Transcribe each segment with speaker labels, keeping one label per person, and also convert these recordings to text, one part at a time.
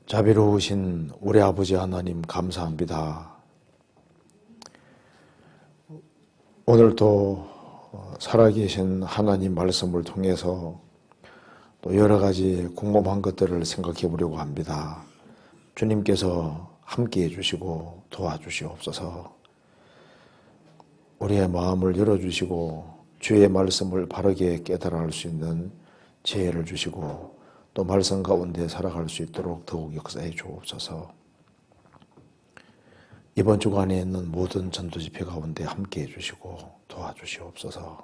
Speaker 1: 자비로우신 우리 아버지 하나님 감사합니다. 오늘도 살아계신 하나님 말씀을 통해서 또 여러 가지 궁금한 것들을 생각해 보려고 합니다. 주님께서 함께해 주시고 도와주시옵소서. 우리의 마음을 열어주시고 주의 말씀을 바르게 깨달아 알 수 있는 지혜를 주시고 또 말씀 가운데 살아갈 수 있도록 더욱 역사해 주옵소서. 이번 주간에 있는 모든 전도집회 가운데 함께해 주시고 도와주시옵소서.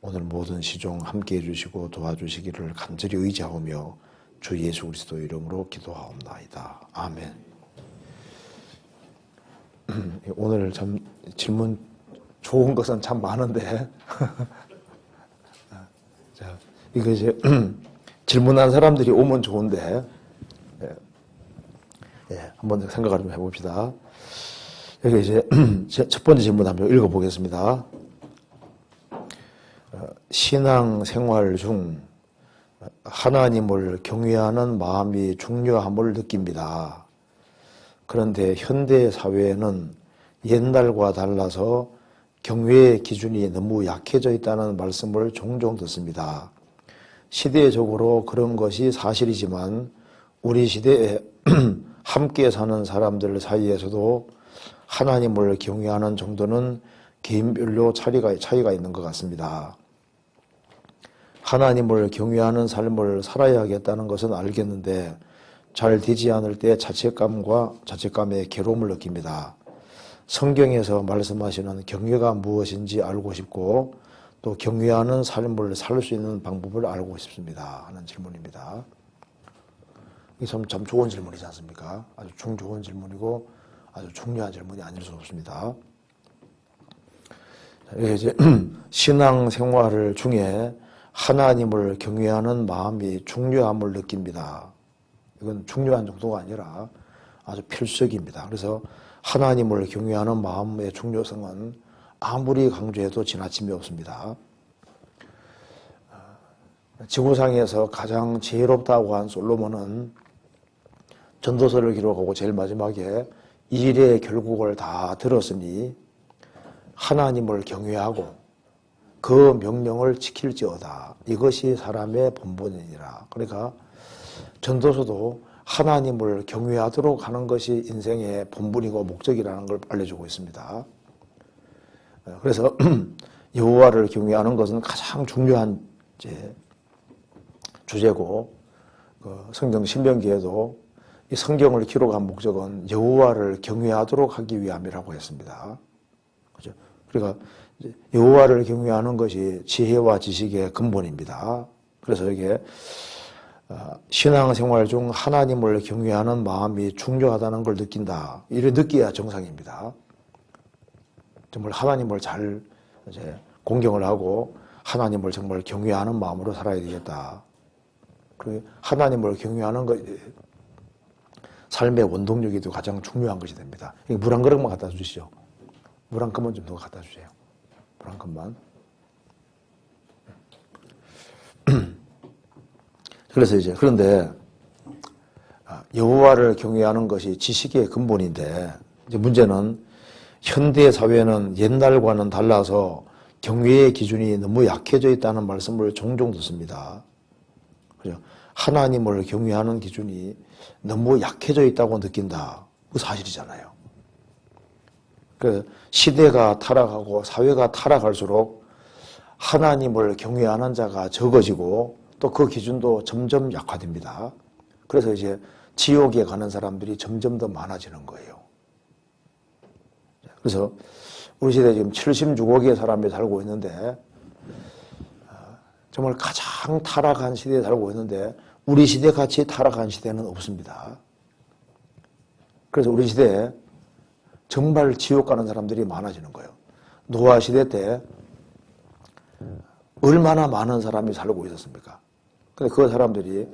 Speaker 1: 오늘 모든 시종 함께해 주시고 도와주시기를 간절히 의지하오며 주 예수 그리스도 이름으로 기도하옵나이다. 아멘. 오늘 참 질문 좋은 것은 참 많은데 자, 이거 이제 질문한 사람들이 오면 좋은데 한번 생각을 좀 해봅시다. 여기 이제 첫 번째 질문 한번 읽어보겠습니다. 신앙생활 중 하나님을 경외하는 마음이 중요함을 느낍니다. 그런데 현대 사회에는 옛날과 달라서 경외의 기준이 너무 약해져 있다는 말씀을 종종 듣습니다. 시대적으로 그런 것이 사실이지만 우리 시대에 함께 사는 사람들 사이에서도 하나님을 경외하는 정도는 개인별로 차이가 있는 것 같습니다. 하나님을 경외하는 삶을 살아야겠다는 것은 알겠는데 잘 되지 않을 때 자책감의 괴로움을 느낍니다. 성경에서 말씀하시는 경외가 무엇인지 알고 싶고 또 경외하는 삶을 살 수 있는 방법을 알고 싶습니다 하는 질문입니다. 이게 참 좋은 질문이지 않습니까? 아주 좋은 질문이고 아주 중요한 질문이 아닐 수 없습니다. 이제 신앙생활을 중에 하나님을 경외하는 마음이 중요함을 느낍니다. 이건 중요한 정도가 아니라 아주 필수적입니다. 그래서 하나님을 경외하는 마음의 중요성은 아무리 강조해도 지나침이 없습니다. 지구상에서 가장 지혜롭다고 한 솔로몬은 전도서를 기록하고 제일 마지막에 일의 결국을 다 들었으니 하나님을 경외하고 그 명령을 지킬지어다. 이것이 사람의 본분이니라. 그러니까 전도서도 하나님을 경외하도록 하는 것이 인생의 본분이고 목적이라는 걸 알려주고 있습니다. 그래서 여호와를 경외하는 것은 가장 중요한 주제고 성경 신명기에도 이 성경을 기록한 목적은 여호와를 경외하도록 하기 위함이라고 했습니다. 그죠? 그러니까 여호와를 경외하는 것이 지혜와 지식의 근본입니다. 그래서 이게 신앙생활 중 하나님을 경외하는 마음이 중요하다는 걸 느낀다. 이를 느껴야 정상입니다. 정말 하나님을 잘 공경을 하고 하나님을 정말 경외하는 마음으로 살아야 되겠다. 그리고 하나님을 경외하는 것, 삶의 원동력이 가장 중요한 것이 됩니다. 물 한 그릇만 갖다 주시죠. 물 한 컵만 좀 더 갖다 주세요. 물 한 컵만. 그런데 여호와를 경외하는 것이 지식의 근본인데 이제 문제는 현대 사회는 옛날과는 달라서 경외의 기준이 너무 약해져 있다는 말씀을 종종 듣습니다. 그죠? 하나님을 경외하는 기준이 너무 약해져 있다고 느낀다. 그 사실이잖아요. 그 시대가 타락하고 사회가 타락할수록 하나님을 경외하는 자가 적어지고 또 그 기준도 점점 약화됩니다. 그래서 이제 지옥에 가는 사람들이 점점 더 많아지는 거예요. 그래서 우리 시대에 지금 76억의 사람이 살고 있는데 정말 가장 타락한 시대에 살고 있는데 우리 시대같이 타락한 시대는 없습니다. 그래서 우리 시대에 정말 지옥 가는 사람들이 많아지는 거예요. 노아 시대 때 얼마나 많은 사람이 살고 있었습니까? 근데 그 사람들이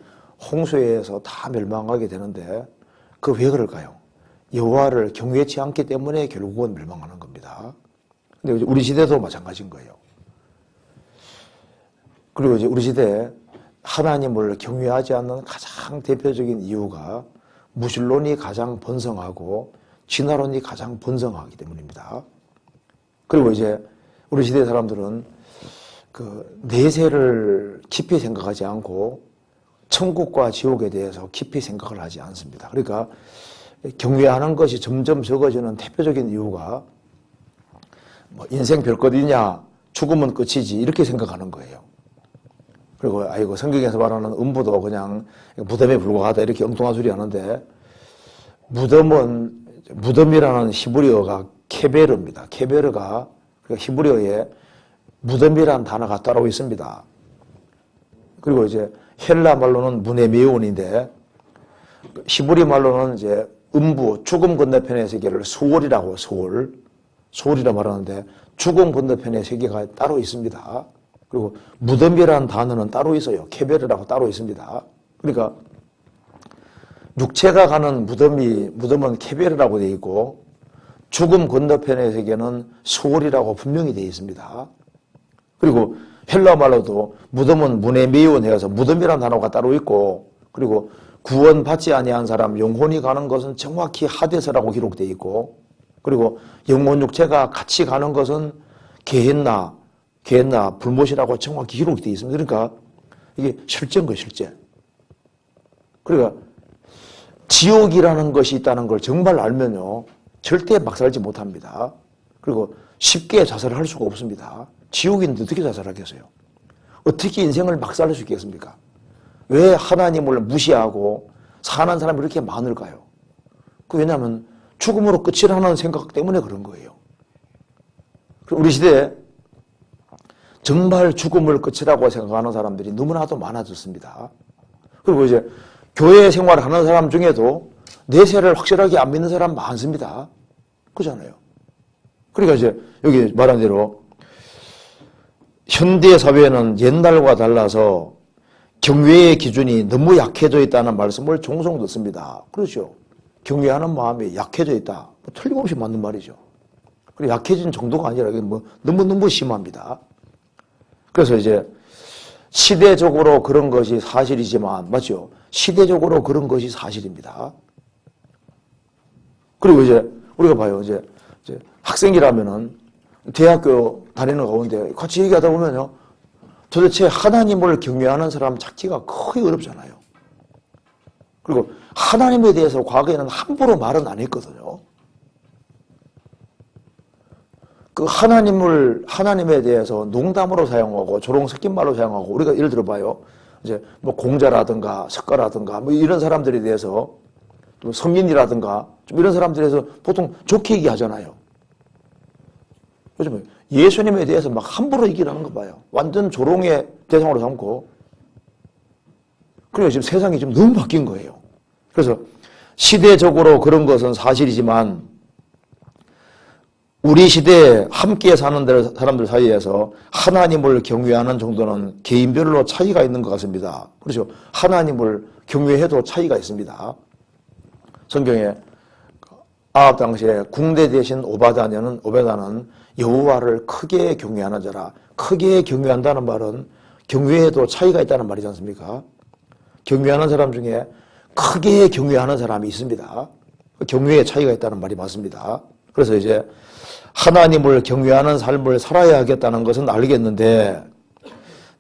Speaker 1: 홍수에 의해서 다 멸망하게 되는데 그 왜 그럴까요? 여호와를 경외치 않기 때문에 결국은 멸망하는 겁니다. 근데 우리 시대도 마찬가지인 거예요. 그리고 이제 우리 시대에 하나님을 경외하지 않는 가장 대표적인 이유가 무신론이 가장 번성하고 진화론이 가장 번성하기 때문입니다. 그리고 이제 우리 시대 사람들은 그 내세를 깊이 생각하지 않고 천국과 지옥에 대해서 깊이 생각을 하지 않습니다. 그러니까 경외하는 것이 점점 적어지는 대표적인 이유가 뭐 인생 별것 있냐, 죽으면 끝이지 이렇게 생각하는 거예요. 그리고 아이고 성경에서 말하는 음부도 그냥 무덤에 불과하다 이렇게 엉뚱한 소리 하는데, 무덤이라는 히브리어가 케베르입니다. 케베르가 히브리어에 무덤이라는 단어가 따로 있습니다. 그리고 이제 헬라 말로는 무네미온인데 히브리 말로는 이제 음부, 죽음 건너편의 세계를 수월이라고 수월이라 말하는데 죽음 건너편의 세계가 따로 있습니다. 그리고 무덤이라는 단어는 따로 있어요. 케베르라고 따로 있습니다. 그러니까 육체가 가는 무덤은 케베르라고 되어 있고 죽음 건너편의 세계는 수월이라고 분명히 되어 있습니다. 그리고 헬라 말로도 무덤은 무네미온 해서 무덤이라는 단어가 따로 있고, 그리고 구원받지 아니한 사람 영혼이 가는 것은 정확히 하데스라고 기록되어 있고, 그리고 영혼 육체가 같이 가는 것은 게헨나 불못이라고 정확히 기록되어 있습니다. 그러니까 이게 실제인 거예요, 실제. 그러니까 지옥이라는 것이 있다는 걸 정말 알면요 절대 막 살지 못합니다. 그리고 쉽게 자살을 할 수가 없습니다. 지옥이 있는데 어떻게 자살하겠어요? 어떻게 인생을 막 살 수 있겠습니까? 왜 하나님을 무시하고 사는 사람이 이렇게 많을까요? 왜냐하면 죽음으로 끝이라는 생각 때문에 그런 거예요. 우리 시대에 정말 죽음을 끝이라고 생각하는 사람들이 너무나도 많아졌습니다. 그리고 이제 교회 생활을 하는 사람 중에도 내세를 확실하게 안 믿는 사람 많습니다. 그렇잖아요. 그러니까 이제 여기 말한 대로 현대 사회는 옛날과 달라서 경외의 기준이 너무 약해져 있다는 말씀을 종종 듣습니다. 그렇죠. 경외하는 마음이 약해져 있다. 틀림없이 맞는 말이죠. 그리고 약해진 정도가 아니라 너무너무 심합니다. 그래서 이제 시대적으로 그런 것이 사실이지만, 맞죠? 시대적으로 그런 것이 사실입니다. 그리고 이제 우리가 봐요. 이제 학생이라면은 대학교 다니는 가운데 같이 얘기하다 보면요. 도대체 하나님을 경외하는 사람 찾기가 거의 어렵잖아요. 그리고 하나님에 대해서 과거에는 함부로 말은 안 했거든요. 그 하나님에 대해서 농담으로 사용하고 조롱 섞인 말로 사용하고, 우리가 예를 들어봐요. 이제 뭐 공자라든가 석가라든가 뭐 이런 사람들에 대해서, 또 성인이라든가 좀 이런 사람들에 대해서 보통 좋게 얘기하잖아요. 요즘 예수님에 대해서 막 함부로 얘기를 거 봐요. 완전 조롱의 대상으로 삼고. 그리고 지금 세상이 좀 너무 바뀐 거예요. 그래서 시대적으로 그런 것은 사실이지만 우리 시대에 함께 사는 사람들 사이에서 하나님을 경외하는 정도는 개인별로 차이가 있는 것 같습니다. 그렇죠. 하나님을 경외해도 차이가 있습니다. 성경에 아합 당시에 궁대 대신 오바다는 여호와를 크게 경외하는 자라. 크게 경외한다는 말은 경외에도 차이가 있다는 말이지 않습니까? 경외하는 사람 중에 크게 경외하는 사람이 있습니다. 경외에 차이가 있다는 말이 맞습니다. 그래서 이제 하나님을 경외하는 삶을 살아야 하겠다는 것은 알겠는데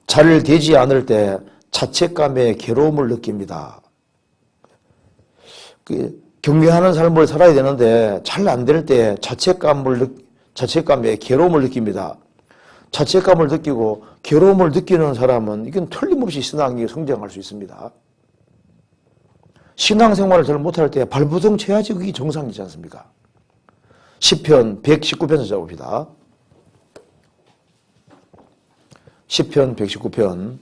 Speaker 1: 잘 되지 않을 때 자책감에 괴로움을 느낍니다. 경외하는 삶을 살아야 되는데 잘 안 될 때 자책감에 괴로움을 느낍니다. 자책감을 느끼고 괴로움을 느끼는 사람은 이건 틀림없이 신앙이 성장할 수 있습니다. 신앙생활을 잘 못할 때 발부둥 쳐야지 그게 정상이지 않습니까? 시편 119편 찾아봅시다. 시편 119편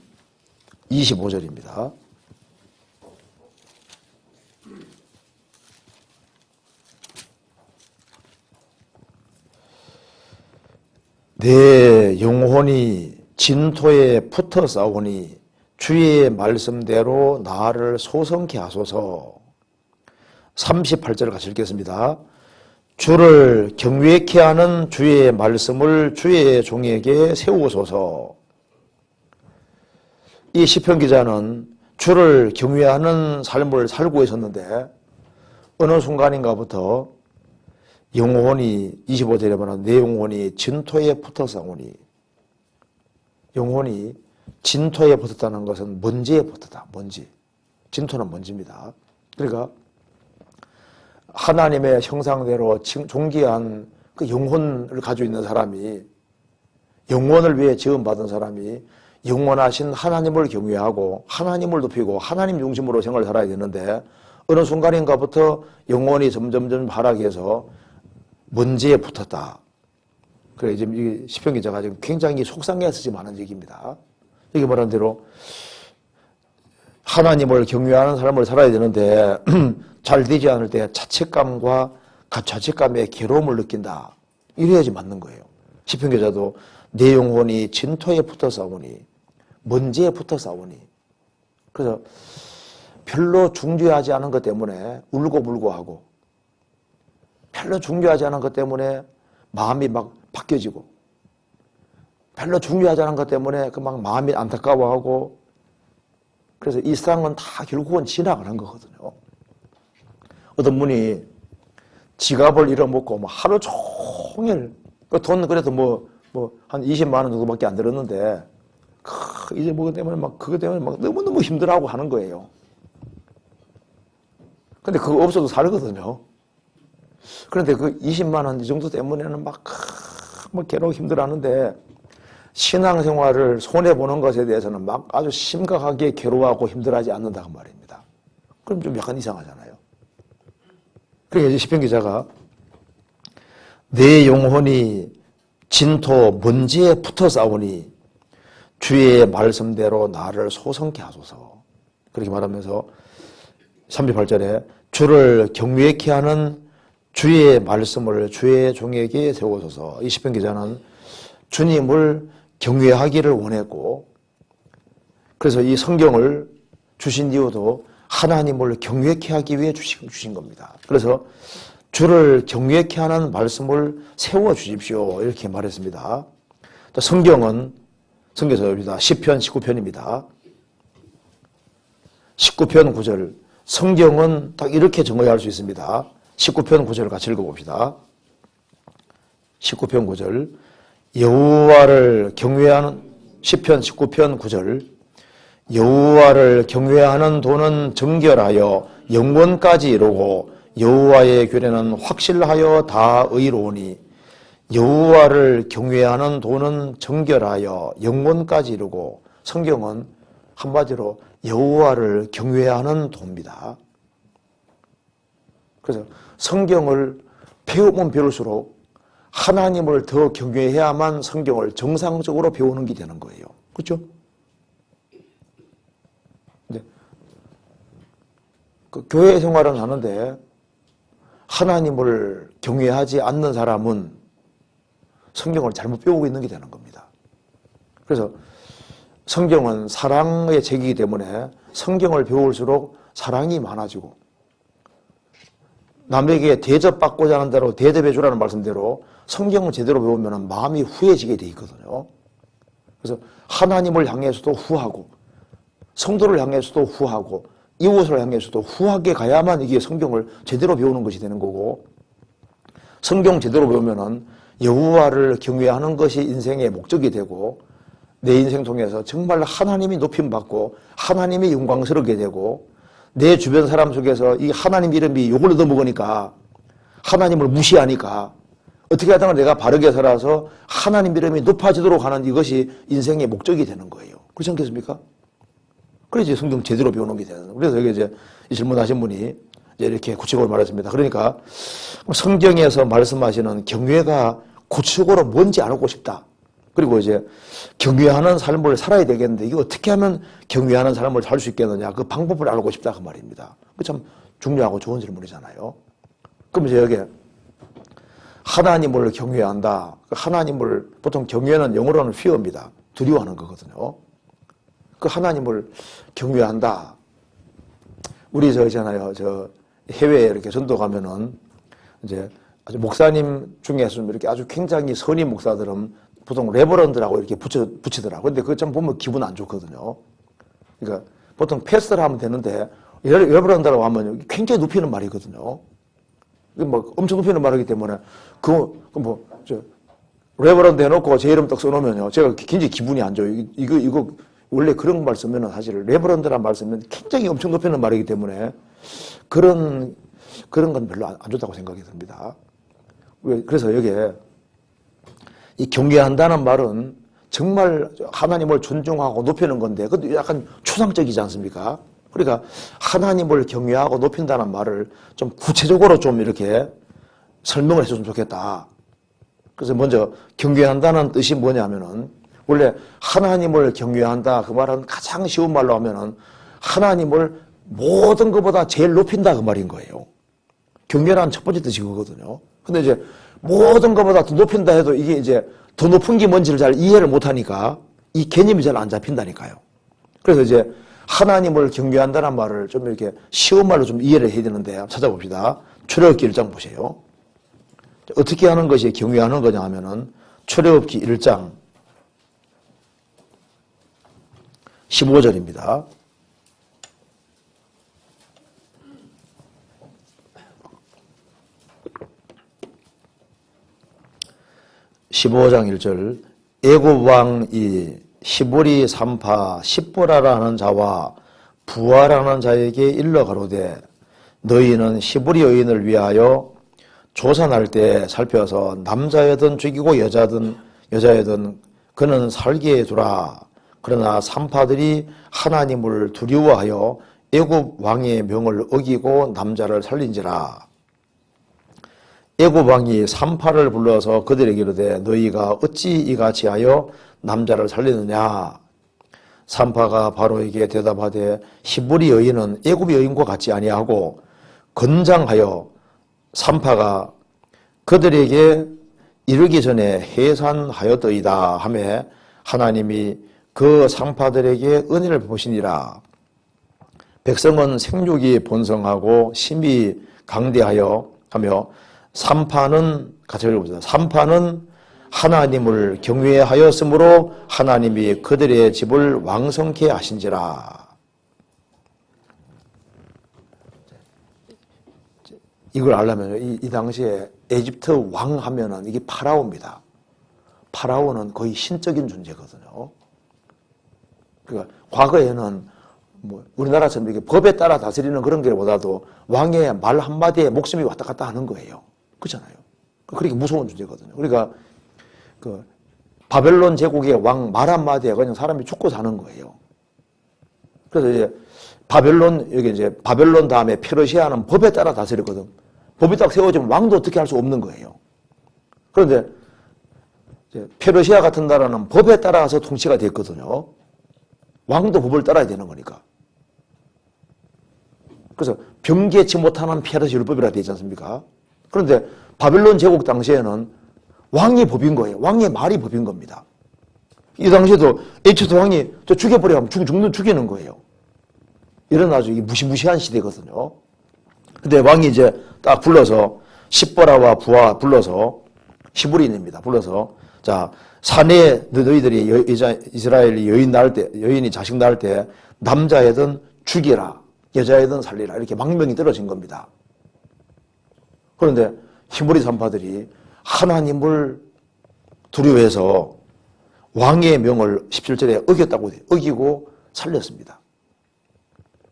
Speaker 1: 25절입니다. 내 영혼이 진토에 붙어 싸우니 주의 말씀대로 나를 소성케 하소서. 38절 같이 읽겠습니다. 주를 경외케 하는 주의 말씀을 주의 종에게 세우소서. 이 시편 기자는 주를 경외하는 삶을 살고 있었는데 어느 순간인가부터 영혼이 25절에 보면 내 영혼이 진토에 붙어 싸우니, 영혼이 진토에 붙었다는 것은 먼지에 붙었다. 먼지. 진토는 먼지입니다. 그러니까 하나님의 형상대로 존귀한 그 영혼을 가지고 있는 사람이, 영혼을 위해 지음받은 사람이 영원하신 하나님을 경외하고 하나님을 높이고 하나님 중심으로 생활을 살아야 되는데 어느 순간인가부터 영혼이 점점 하락해서 먼지에 붙었다. 그래, 지금 이 시편 기자가 지금 굉장히 속상해서 지금 하는 얘기입니다. 여기 말한 대로 하나님을 경외하는 삶을 살아야 되는데 잘 되지 않을 때 자책감과 자책감의 괴로움을 느낀다. 이래야지 맞는 거예요. 시편 기자도 내 영혼이 진토에 붙어 싸우니, 먼지에 붙어 싸우니. 그래서 별로 중요하지 않은 것 때문에 울고불고 하고, 별로 중요하지 않은 것 때문에 마음이 막 바뀌어지고, 별로 중요하지 않은 것 때문에 그 막 마음이 안타까워하고, 그래서 이 세상은 다 결국은 지나가는 거거든요. 어떤 분이 지갑을 잃어먹고 뭐 하루 종일, 그 돈 그래도 한 20만 원 정도밖에 안 들었는데, 이제 뭐 때문에 막 그것 때문에 막 너무너무 힘들어하고 하는 거예요. 근데 그거 없어도 살거든요. 그런데 그 20만 원 이 정도 때문에는 막 괴로워 힘들어하는데 신앙생활을 손해보는 것에 대해서는 막 아주 심각하게 괴로워하고 힘들어하지 않는다고 말입니다. 그럼 좀 약간 이상하잖아요. 그러니까 이제 시편 기자가 내 영혼이 진토 먼지에 붙어 싸우니 주의 말씀대로 나를 소성케 하소서. 그렇게 말하면서 38절에 주를 경외케 하는 주의 말씀을 주의 종에게 세우소서. 이 시편 기자는 주님을 경외하기를 원했고, 그래서 이 성경을 주신 이유도 하나님을 경외케 하기 위해 주신 겁니다. 그래서 주를 경외케 하는 말씀을 세워 주십시오. 이렇게 말했습니다. 성경은 성경서입니다. 시편 19편입니다. 19편 9절. 성경은 딱 이렇게 정의할 수 있습니다. 19편 9절을 같이 읽어봅시다. 19편 9절. 여호와를 경외하는, 시편 19편 9절. 여호와를 경외하는 도는 정결하여 영원까지 이루고 여호와의 규례는 확실하여 다 의로우니. 여호와를 경외하는 도는 정결하여 영원까지 이루고, 성경은 한마디로 여호와를 경외하는 도입니다. 그래서 성경을 배우면 배울수록 하나님을 더 경외해야만 성경을 정상적으로 배우는 게 되는 거예요. 그렇죠? 네. 그 교회 생활은 하는데 하나님을 경외하지 않는 사람은 성경을 잘못 배우고 있는 게 되는 겁니다. 그래서 성경은 사랑의 책이기 때문에 성경을 배울수록 사랑이 많아지고, 남에게 대접받고자 하는 대로 대접해 주라는 말씀대로 성경을 제대로 배우면 마음이 후해지게 돼 있거든요. 그래서 하나님을 향해서도 후하고, 성도를 향해서도 후하고, 이웃을 향해서도 후하게 가야만 이게 성경을 제대로 배우는 것이 되는 거고, 성경 제대로 배우면은 여호와를 경외하는 것이 인생의 목적이 되고, 내 인생 통해서 정말 하나님이 높임받고 하나님이 영광스럽게 되고, 내 주변 사람 속에서 이 하나님 이름이 욕을 얻어먹으니까, 하나님을 무시하니까 어떻게 하다가 내가 바르게 살아서 하나님 이름이 높아지도록 하는 이것이 인생의 목적이 되는 거예요. 그렇지 않겠습니까? 그래서 성경 제대로 배우는 게 되는 거예요. 그래서 여기 이제 이 질문하신 분이 이제 이렇게 구체적으로 말했습니다. 그러니까 성경에서 말씀하시는 경외가 구체적으로 뭔지 알고 싶다. 그리고 이제 경외하는 삶을 살아야 되겠는데 이거 어떻게 하면 경외하는 삶을 살 수 있겠느냐, 그 방법을 알고 싶다 그 말입니다. 그 참 중요하고 좋은 질문이잖아요. 그럼 이제 여기 하나님을 경외한다. 하나님을 보통 경외는 영어로는 fear입니다. 두려워하는 거거든요. 그 하나님을 경외한다. 우리 있잖아요. 해외에 이렇게 전도 가면은 이제 아주 목사님 중에서 이렇게 아주 굉장히 선임 목사들은 보통 레버런드라고 이렇게 붙이더라고요. 근데 그거 참 보면 기분 안 좋거든요. 그러니까 보통 패스를 하면 되는데 레버런드라고 하면 굉장히 높이는 말이거든요. 뭐 엄청 높이는 말이기 때문에 레버런드 해놓고 제 이름 딱 써놓으면요, 제가 굉장히 기분이 안 좋아요. 이거 원래 그런 말 쓰면은 사실 레버런드란 말 쓰면 굉장히 엄청 높이는 말이기 때문에 그런 건 별로 안 좋다고 생각이 듭니다. 그래서 여기에 이 경외한다는 말은 정말 하나님을 존중하고 높이는 건데, 그것도 약간 추상적이지 않습니까? 그러니까 하나님을 경외하고 높인다는 말을 좀 구체적으로 좀 이렇게 설명을 해줬으면 좋겠다. 그래서 먼저 경외한다는 뜻이 뭐냐면은, 원래 하나님을 경외한다, 그 말은 가장 쉬운 말로 하면은 하나님을 모든 것보다 제일 높인다, 그 말인 거예요. 경외라는 첫 번째 뜻이 그거거든요. 근데 이제 모든 것보다 더 높인다 해도 이게 이제 더 높은 게 뭔지를 잘 이해를 못하니까 이 개념이 잘 안 잡힌다니까요. 그래서 이제 하나님을 경외한다는 말을 좀 이렇게 쉬운 말로 좀 이해를 해야 되는데, 찾아봅시다. 출애굽기 1장 보세요. 어떻게 하는 것이 경외하는 거냐 하면은 출애굽기 1장 15절입니다. (15장 1절) 애굽 왕이 시보리 산파 십보라라는 자와 부하라는 자에게 일러 가로되, 너희는 시보리 여인을 위하여 조산할 때 살펴서 남자여든 죽이고 여자여든 그는 살게 두라. 그러나 산파들이 하나님을 두려워하여 애굽 왕의 명을 어기고 남자를 살린지라. 애굽 왕이 산파를 불러서 그들에게 이르되, 너희가 어찌 이같이 하여 남자를 살리느냐? 산파가 바로에게 대답하되, 히브리 여인은 애굽 여인과 같지 아니하고 건장하여 산파가 그들에게 이르기 전에 해산하였더이다 하매, 하나님이 그 산파들에게 은혜를 베푸시니라. 백성은 생육이 번성하고 심히 강대하여 하며, 산파는 같이 읽어보세요. 산파는 하나님을 경외하였으므로 하나님이 그들의 집을 왕성케 하신지라. 이걸 알려면 이 당시에 에집트 왕 하면은 이게 파라오입니다. 파라오는 거의 신적인 존재거든요. 그러니까 과거에는 뭐 우리나라처럼 이렇게 법에 따라 다스리는 그런 게보다도 왕의 말 한마디에 목숨이 왔다 갔다 하는 거예요. 그렇잖아요. 그렇게 무서운 존재거든요. 그러니까 그 바벨론 제국의 왕 말 한마디에 그냥 사람이 죽고 사는 거예요. 그래서 이제 여기 이제 바벨론 다음에 페르시아는 법에 따라 다스리거든. 법이 딱 세워지면 왕도 어떻게 할 수 없는 거예요. 그런데 이제 페르시아 같은 나라는 법에 따라서 통치가 됐거든요. 왕도 법을 따라야 되는 거니까. 그래서 병개치 못하는 페르시 율법이라 되지 않습니까? 그런데 바벨론 제국 당시에는 왕이 법인 거예요. 왕의 말이 법인 겁니다. 이 당시에도 에집트 왕이 저 죽여버리면 죽이는 거예요. 이런 아주 무시무시한 시대거든요. 근데 왕이 이제 딱 불러서 십보라와 부하 불러서 시브린입니다. 불러서 자, 산에 너희들이 이스라엘이 여인이 자식 낳을 때 남자애든 죽이라, 여자애든 살리라, 이렇게 망명이 떨어진 겁니다. 그런데 히브리 산파들이 하나님을 두려워해서 왕의 명을 17절에 어기고 살렸습니다.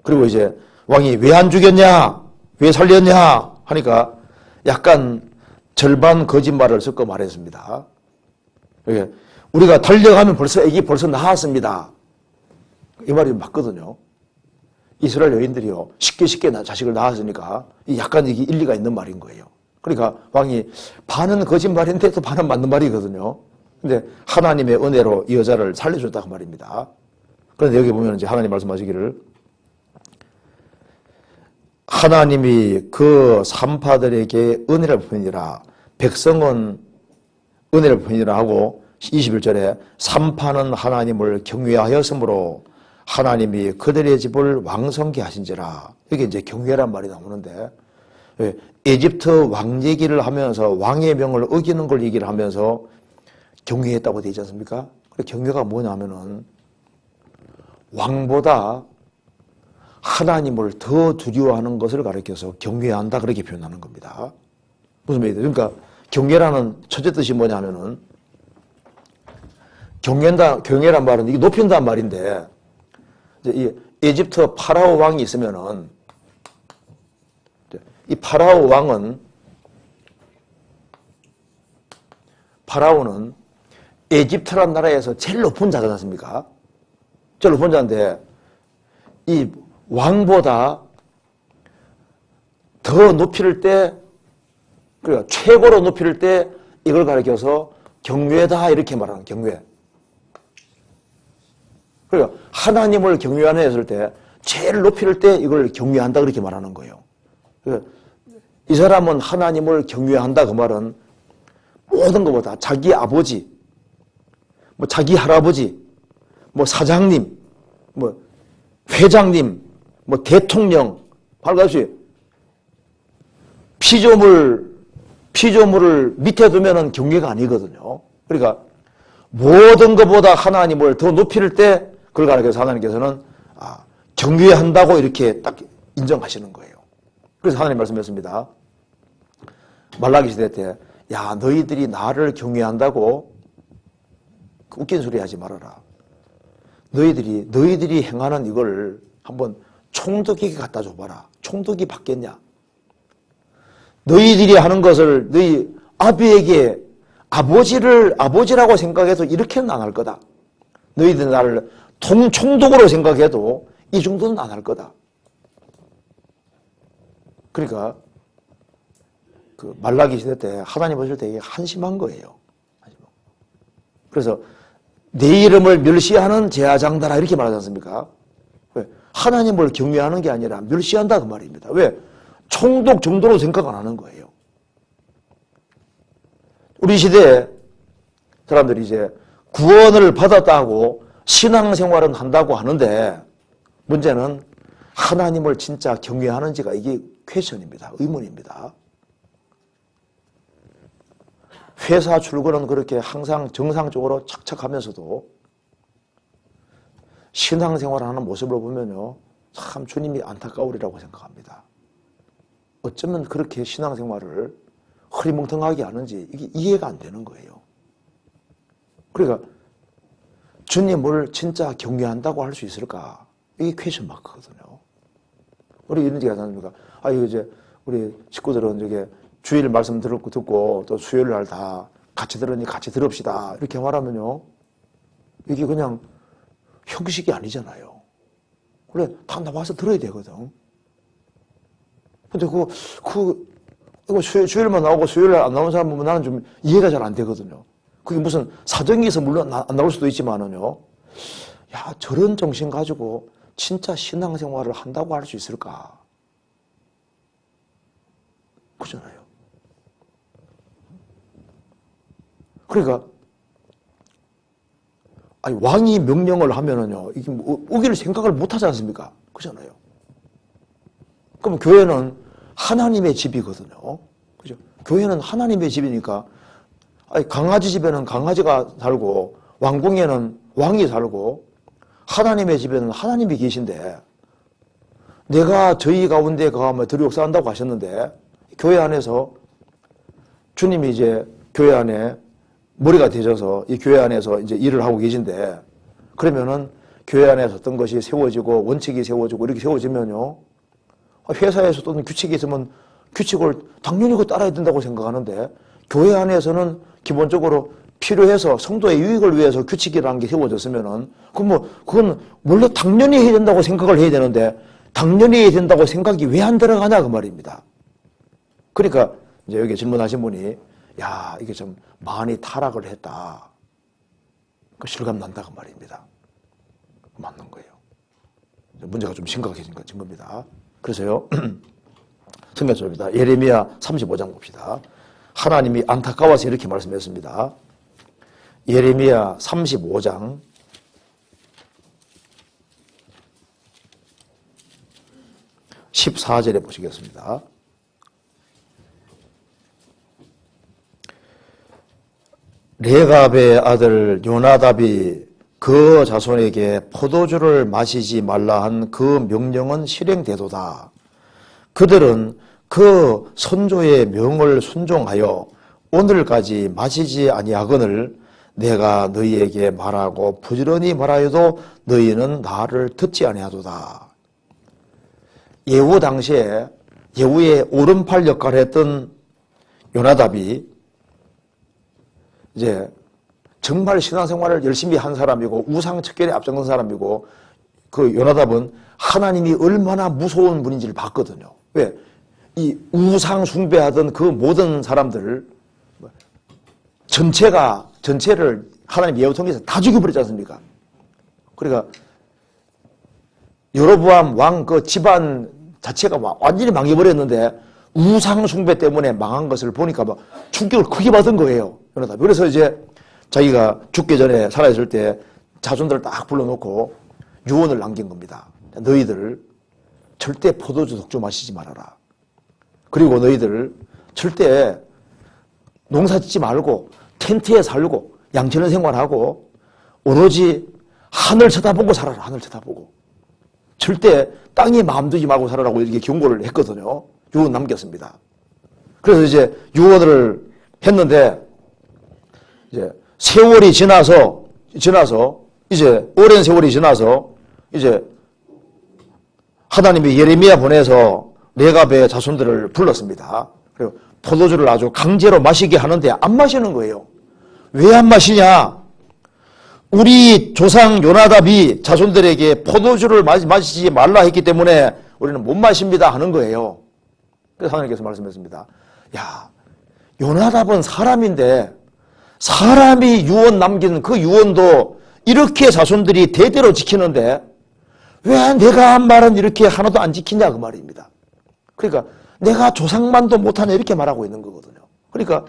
Speaker 1: 그리고 이제 왕이 왜 안 죽였냐? 왜 살렸냐? 하니까 약간 절반 거짓말을 섞어 말했습니다. 우리가 달려가면 애기 벌써 나왔습니다. 이 말이 맞거든요. 이스라엘 여인들이요, 쉽게 자식을 낳았으니까 약간 이게 일리가 있는 말인 거예요. 그러니까 왕이 반은 거짓말인데 또 반은 맞는 말이거든요. 근데 하나님의 은혜로 이 여자를 살려줬다고 말입니다. 그런데 여기 보면 이제 하나님 말씀하시기를, 하나님이 그 산파들에게 은혜를 베푸니라. 백성은 은혜를 베푸니라 하고 21절에 산파는 하나님을 경외하였으므로 하나님이 그들의 집을 왕성케 하신지라. 여기 이제 경외란 말이 나오는데, 에집트 왕 얘기를 하면서 왕의 명을 어기는 걸 얘기를 하면서 경외했다고 되지 않습니까? 경외가 뭐냐면은 왕보다 하나님을 더 두려워하는 것을 가리켜서 경외한다 그렇게 표현하는 겁니다. 무슨 말이에요? 그러니까 경외라는 첫째 뜻이 뭐냐면은 경외란 말은 이게 높인다는 말인데 이 이집트 파라오 왕이 있으면은 이 파라오는 이집트란 나라에서 제일 높은 자지 않습니까? 제일 높은 자인데 이 왕보다 더 높일 때, 그러니까 최고로 높일 때 이걸 가리켜서 경외다 이렇게 말하는 경외. 그러니까 하나님을 경외하는 했을 때 제일 높일 때 이걸 경외한다 그렇게 말하는 거예요. 그러니까 이 사람은 하나님을 경외한다 그 말은 모든 것보다 자기 아버지, 뭐 자기 할아버지, 뭐 사장님, 뭐 회장님, 뭐 대통령, 발같이 피조물을 밑에 두면은 경외가 아니거든요. 그러니까 모든 것보다 하나님을 더 높일 때 그걸 가리켜서 하나님께서는 경외한다고 이렇게 딱 인정하시는 거예요. 그래서 하나님 말씀했습니다. 말라기 시대 때, 야, 너희들이 나를 경외한다고 웃긴 소리 하지 말아라. 너희들이 행하는 이걸 한번 총독에게 갖다 줘봐라. 총독이 받겠냐? 너희들이 하는 것을 너희 아비에게 아버지라고 생각해도 이렇게는 안 할 거다. 너희들 나를 총독으로 생각해도 이 정도는 안 할 거다. 그러니까 그 말라기 시대 때 하나님 보실 때 이게 한심한 거예요. 그래서 내 이름을 멸시하는 제사장들아 이렇게 말하지 않습니까? 왜? 하나님을 경외하는 게 아니라 멸시한다 그 말입니다. 왜? 총독 정도로 생각 안 하는 거예요. 우리 시대에 사람들이 이제 구원을 받았다고 신앙생활은 한다고 하는데 문제는 하나님을 진짜 경외하는지가 이게 퀘션입니다. 의문입니다. 회사 출근은 그렇게 항상 정상적으로 착착하면서도 신앙생활을 하는 모습을 보면요, 참 주님이 안타까우리라고 생각합니다. 어쩌면 그렇게 신앙생활을 흐리멍텅하게 하는지 이게 이해가 안 되는 거예요. 그러니까 주님을 진짜 경외한다고 할 수 있을까? 이게 퀘션 마크거든요. 우리 이런 얘기 하지 않습니까? 이거 이제 우리 식구들은 저게 주일 말씀 듣고 또 수요일 날 다 같이 들으니 같이 들읍시다. 이렇게 말하면요. 이게 그냥 형식이 아니잖아요. 원래 다 나와서 들어야 되거든. 근데 이거 주일만 나오고 수요일 날 안 나오는 사람 보면 나는 좀 이해가 잘 안 되거든요. 그게 무슨 사정이 있어 물론 안 나올 수도 있지만은요. 야, 저런 정신 가지고 진짜 신앙생활을 한다고 할 수 있을까? 그렇잖아요. 그러니까 왕이 명령을 하면은요, 이게 어길 생각을 못 하지 않습니까? 그렇잖아요. 그럼 교회는 하나님의 집이거든요. 그죠? 교회는 하나님의 집이니까, 강아지 집에는 강아지가 살고, 왕궁에는 왕이 살고, 하나님의 집에는 하나님이 계신데, 내가 저희 가운데 가면 들이 역사한다고 하셨는데, 교회 안에서 주님이 이제 교회 안에 머리가 되셔서 이 교회 안에서 이제 일을 하고 계신데, 그러면은 교회 안에서 어떤 것이 세워지고 원칙이 세워지고 이렇게 세워지면요, 회사에서 또는 규칙이 있으면 규칙을 당연히 따라야 된다고 생각하는데, 교회 안에서는 기본적으로 필요해서 성도의 유익을 위해서 규칙이라는 게 세워졌으면은 그건 원래 당연히 해야 된다고 생각을 해야 되는데 당연히 해야 된다고 생각이 왜 안 들어가냐 그 말입니다. 그러니까 이제 여기 질문하신 분이 야, 이게 좀 많이 타락을 했다. 그 실감 난다 그 말입니다. 맞는 거예요. 문제가 좀 심각해진 겁니다. 그래서요, 성경입니다. 예레미야 35장 봅시다. 하나님이 안타까워서 이렇게 말씀했습니다. 예레미야 35장 14절에 보시겠습니다. 레갑의 아들 요나답이 그 자손에게 포도주를 마시지 말라 한 그 명령은 실행되도다. 그들은 그 선조의 명을 순종하여 오늘까지 마시지 아니하거늘 내가 너희에게 말하고 부지런히 말하여도 너희는 나를 듣지 아니하도다. 예후 당시에 예후의 오른팔 역할을 했던 요나답이 이제 정말 신앙생활을 열심히 한 사람이고 우상 척결에 앞장선 사람이고, 그 요나답은 하나님이 얼마나 무서운 분인지를 봤거든요. 왜? 이 우상 숭배하던 그 모든 사람들 전체를 하나님 예후 통해서 다 죽여버렸지 않습니까? 그러니까 여로보암 왕 그 집안 자체가 완전히 망해버렸는데 우상 숭배 때문에 망한 것을 보니까 막 충격을 크게 받은 거예요, 요나답이. 그래서 이제 자기가 죽기 전에 살아있을 때 자손들을 딱 불러놓고 유언을 남긴 겁니다. 너희들 절대 포도주 독주 마시지 말아라. 그리고 너희들 절대 농사 짓지 말고 텐트에 살고 양치는 생활하고 오로지 하늘 쳐다보고 살아라. 하늘 쳐다보고. 절대 땅에 마음 두지 말고 살아라고 이렇게 경고를 했거든요. 유언 남겼습니다. 그래서 이제 유언을 했는데 이제 세월이 지나서 이제 오랜 세월이 지나서 이제 하나님이 예레미야 보내서 레갑의 자손들을 불렀습니다. 그리고 포도주를 아주 강제로 마시게 하는데 안 마시는 거예요. 왜 안 마시냐? 우리 조상 요나답이 자손들에게 포도주를 마시지 말라 했기 때문에 우리는 못 마십니다 하는 거예요. 그래서 하나님께서 말씀했습니다. 야, 요나답은 사람인데 사람이 유언 남긴 그 유언도 이렇게 자손들이 대대로 지키는데 왜 내가 한 말은 이렇게 하나도 안 지키냐 그 말입니다. 그러니까 내가 조상만도 못하냐 이렇게 말하고 있는 거거든요. 그러니까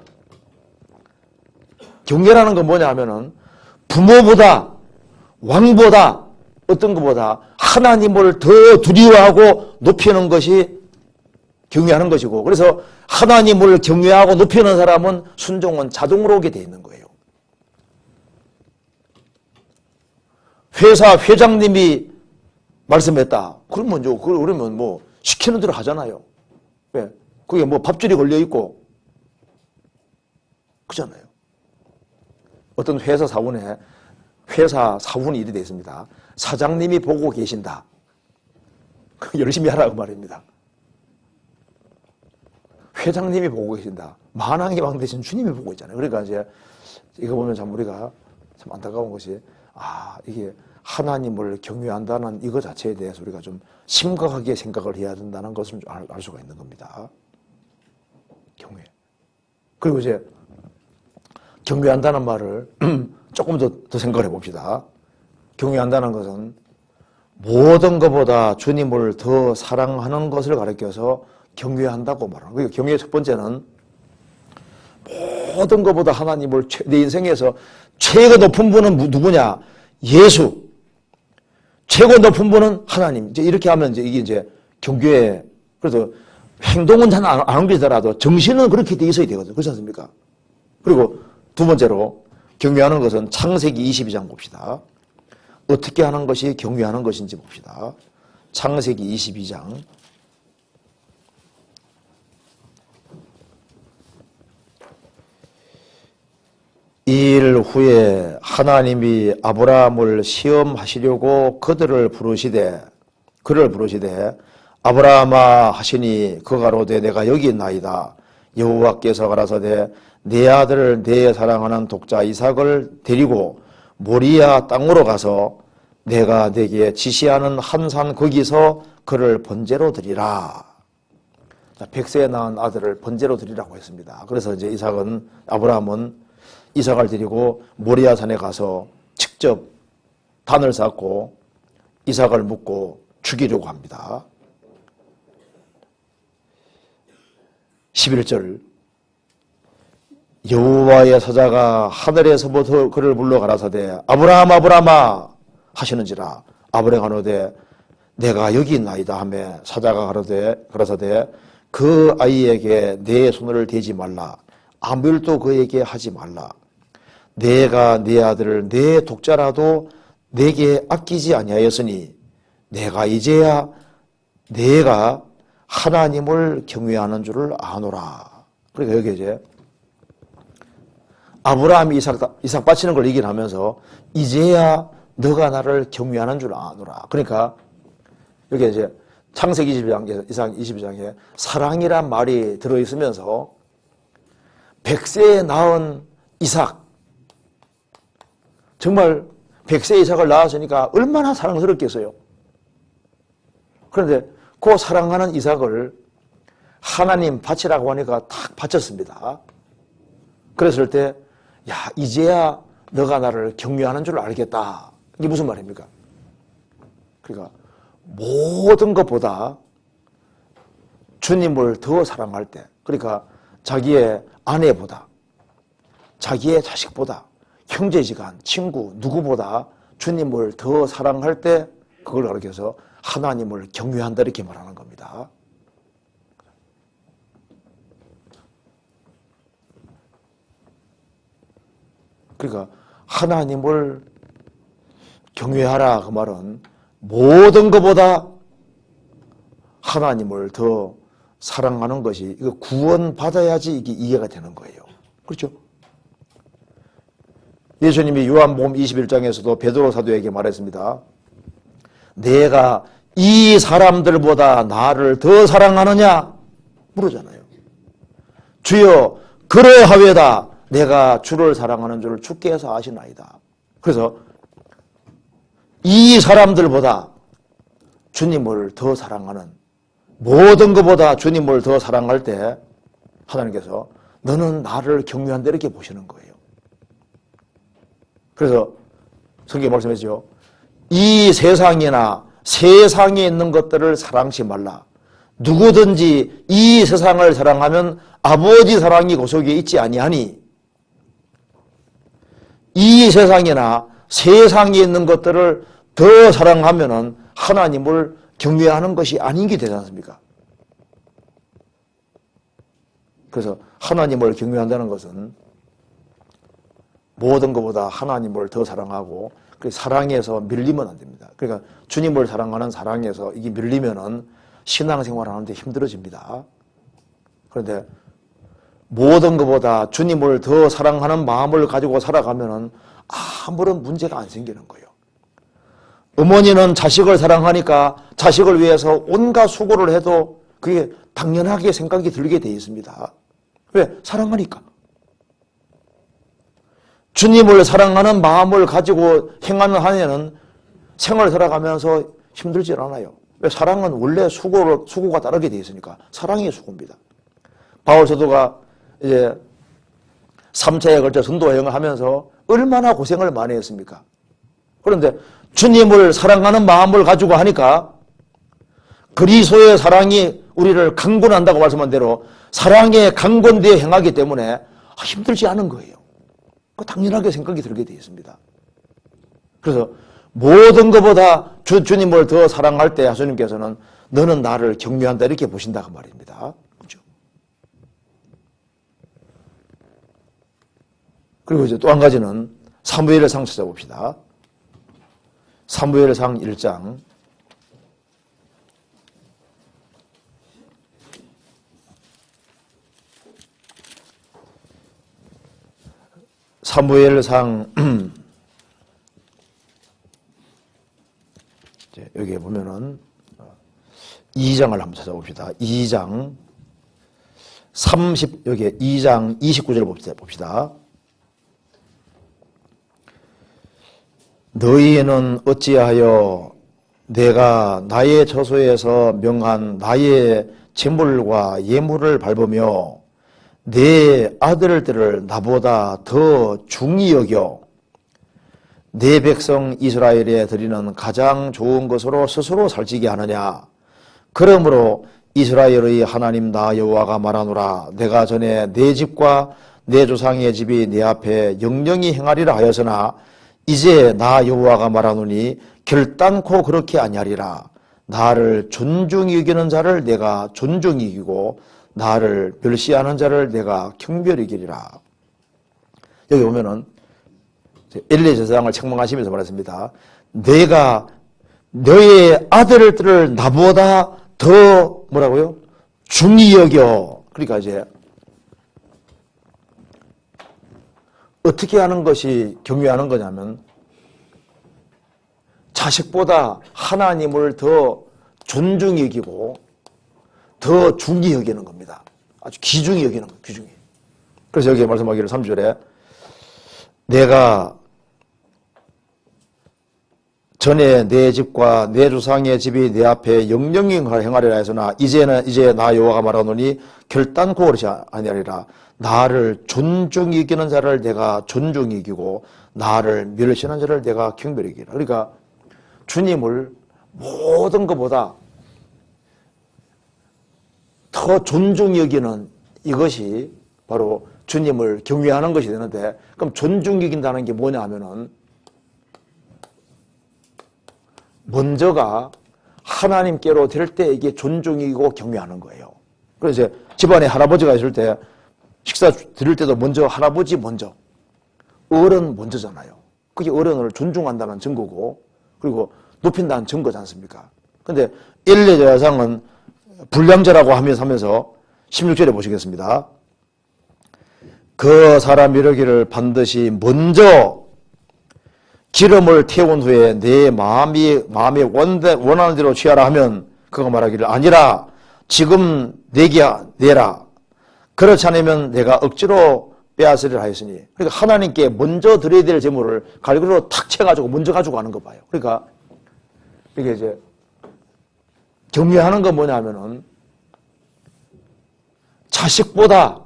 Speaker 1: 경계라는 건 뭐냐 하면은 부모보다 왕보다 어떤 것보다 하나님을 더 두려워하고 높이는 것이 경외하는 것이고, 그래서 하나님을 경외하고 높이는 사람은 순종은 자동으로 오게 돼 있는 거예요. 회사 회장님이 말씀했다. 그러면 뭐 시키는 대로 하잖아요. 왜? 그게 뭐 밥줄이 걸려 있고 그잖아요. 어떤 회사 사원이 일이 되어 있습니다. 사장님이 보고 계신다. 열심히 하라고 말입니다. 회장님이 보고 계신다. 만왕의 왕 대신 주님이 보고 있잖아요. 그러니까 이제 이거 보면 참 우리가 참 안타까운 것이, 이게 하나님을 경외한다는 이거 자체에 대해서 우리가 좀 심각하게 생각을 해야 된다는 것을 알 수가 있는 겁니다. 경외. 그리고 이제 경외한다는 말을 조금 더 생각을 해봅시다. 경외한다는 것은 모든 것보다 주님을 더 사랑하는 것을 가리켜서 경외한다고 말하는 거예요. 경외의 첫 번째는 모든 것보다 하나님을 내 인생에서 최고 높은 분은 누구냐? 예수. 최고 높은 분은 하나님. 이제 이렇게 하면 이게 이제 경외. 그래서 행동은 잘 안 옮기더라도 정신은 그렇게 돼 있어야 되거든요. 그렇지 않습니까? 그리고 두 번째로 경외하는 것은 창세기 22장 봅시다. 어떻게 하는 것이 경외하는 것인지 봅시다. 창세기 22장. 이 일 후에 하나님이 아브라함을 시험하시려고 그를 부르시되 아브라함아 하시니 그가 가로되 내가 여기 있나이다. 여호와께서 가라사대 내 아들을 내 사랑하는 독자 이삭을 데리고 모리아 땅으로 가서 내가 네게 지시하는 한 산 거기서 그를 번제로 드리라. 100세에 낳은 아들을 번제로 드리라고 했습니다. 그래서 이제 아브라함은 이삭을 데리고 모리아 산에 가서 직접 단을 쌓고 이삭을 묻고 죽이려고 합니다. 11절 여호와의 사자가 하늘에서부터 그를 불러 가라사대 아브라함 아브라함아 하시는지라. 아브라함 가로되 내가 여기 있나이다 하매 사자가 가라사대 그 아이에게 내 손을 대지 말라. 아무 일도 그에게 하지 말라. 내가 네 아들을 내 독자라도 내게 아끼지 아니하였으니 내가 이제야 내가 하나님을 경외하는 줄을 아노라. 그러니까 여기 이제 아브라함이 이삭 바치는 걸 얘기하면서 이제야 너가 나를 경외하는 줄 아노라. 그러니까 여기 이제 창세기 22장에 이삭 22장에 사랑이란 말이 들어있으면서 100세에 낳은 이삭, 정말 100세 이삭을 낳았으니까 얼마나 사랑스럽겠어요. 그런데 그 사랑하는 이삭을 하나님 바치라고 하니까 탁 바쳤습니다. 그랬을 때 야, 이제야 너가 나를 경외하는 줄 알겠다. 이게 무슨 말입니까? 그러니까 모든 것보다 주님을 더 사랑할 때, 그러니까 자기의 아내보다, 자기의 자식보다, 형제지간, 친구, 누구보다 주님을 더 사랑할 때 그걸 가르쳐서 하나님을 경외한다 이렇게 말하는 겁니다. 그러니까 하나님을 경외하라 그 말은 모든 것보다 하나님을 더 사랑하는 것이 이거 구원받아야지 이게 이해가 되는 거예요. 그렇죠? 예수님이 요한복음 21장에서도 베드로 사도에게 말했습니다. 내가 이 사람들보다 나를 더 사랑하느냐? 물으잖아요. 주여 그러하외다 내가 주를 사랑하는 줄을 주께서 아시나이다. 그래서 이 사람들보다 주님을 더 사랑하는, 모든 것보다 주님을 더 사랑할 때 하나님께서 너는 나를 경외한다 이렇게 보시는 거예요. 그래서 성경에 말씀하시죠. 이 세상이나 세상에 있는 것들을 사랑치 말라. 누구든지 이 세상을 사랑하면 아버지 사랑이 그 속에 있지 아니하니, 이 세상이나 세상에 있는 것들을 더 사랑하면은 하나님을 경외하는 것이 아닌 게 되지 않습니까? 그래서 하나님을 경외한다는 것은 모든 것보다 하나님을 더 사랑하고 그 사랑에서 밀리면 안 됩니다. 그러니까 주님을 사랑하는 사랑에서 이게 밀리면은 신앙생활 하는데 힘들어집니다. 그런데 모든 것보다 주님을 더 사랑하는 마음을 가지고 살아가면은 아무런 문제가 안 생기는 거예요. 어머니는 자식을 사랑하니까 자식을 위해서 온갖 수고를 해도 그게 당연하게 생각이 들게 돼 있습니다. 왜? 사랑하니까. 주님을 사랑하는 마음을 가지고 행하는 한에는 생활을 살아가면서 힘들지 않아요. 왜? 사랑은 원래 수고가 따르게 돼 있으니까. 사랑이 수고입니다. 바울 사도가 이제 3차에 걸쳐 전도 여행을 하면서 얼마나 고생을 많이 했습니까? 그런데 주님을 사랑하는 마음을 가지고 하니까 그리스도의 사랑이 우리를 강권한다고 말씀한 대로 사랑에 강권되어 행하기 때문에 힘들지 않은 거예요. 당연하게 생각이 들게 되어 있습니다. 그래서 모든 것보다 주님을 더 사랑할 때 하수님께서는 너는 나를 경외한다 이렇게 보신다 그 말입니다. 그렇죠? 그리고 이제 또 한 가지는 사무엘상 찾아봅시다. 사무엘상 1장 사무엘상 여기에 보면은 2장을 한번 찾아봅시다. 2장 여기 2장 29절 봅시다. 너희는 어찌하여 내가 나의 처소에서 명한 나의 제물과 예물을 밟으며 내 아들들을 나보다 더 중히 여겨 내 백성 이스라엘에 드리는 가장 좋은 것으로 스스로 살찌게 하느냐. 그러므로 이스라엘의 하나님 나 여호와가 말하노라. 내가 전에 내 집과 내 조상의 집이 내 앞에 영영히 행하리라 하였으나 이제 나 여호와가 말하노니 결단코 그렇게 아니하리라. 나를 존중히 여기는 자를 내가 존중히 여기고 나를 멸시하는 자를 내가 경멸히 여기리라. 여기 보면은 엘리 제사장을 책망하시면서 말했습니다. 내가 너의 아들들을 나보다 더 뭐라고요? 중히 여겨. 그러니까 이제 어떻게 하는 것이 경외하는 거냐면 자식보다 하나님을 더 존중히 여기고 더 중히 여기는 겁니다. 아주 귀중히 여기는 거예요. 귀중히. 그래서 여기 말씀하기를 3절에 내가 전에 내 집과 내 조상의 집이 내 앞에 영영히 행하리라 해서나 이제 나 여호와가 말하노니 결단코 그렇지 아니하리라. 나를 존중히 여기는 자를 내가 존중히 여기고 나를 멸시하는 자를 내가 경멸히 여기라. 그러니까 주님을 모든 것보다 더 존중히 여기는 이것이 바로 주님을 경외하는 것이 되는데, 그럼 존중히 여긴다는 게 뭐냐 하면은 먼저가 하나님께로 될 때 이게 존중이고 경외하는 거예요. 그래서 이제 집안에 할아버지가 있을 때 식사 드릴 때도 먼저 할아버지 먼저, 어른 먼저잖아요. 그게 어른을 존중한다는 증거고, 그리고 높인다는 증거지 않습니까? 근데 엘리야자 여상은 불량자라고 하면서 16절에 보시겠습니다. 그 사람이 이르기를 반드시 먼저 기름을 태운 후에 내 마음이 원하는 대로 취하라 하면 그가 말하기를 아니라 지금 내게 내라. 그렇지 않으면 내가 억지로 빼앗으리라 하였으니, 그러니까 하나님께 먼저 드려야 될 제물을 갈기로 탁 채가지고 먼저 가지고 가는 거 봐요. 그러니까 이게 이제 경외하는 건 뭐냐면은 자식보다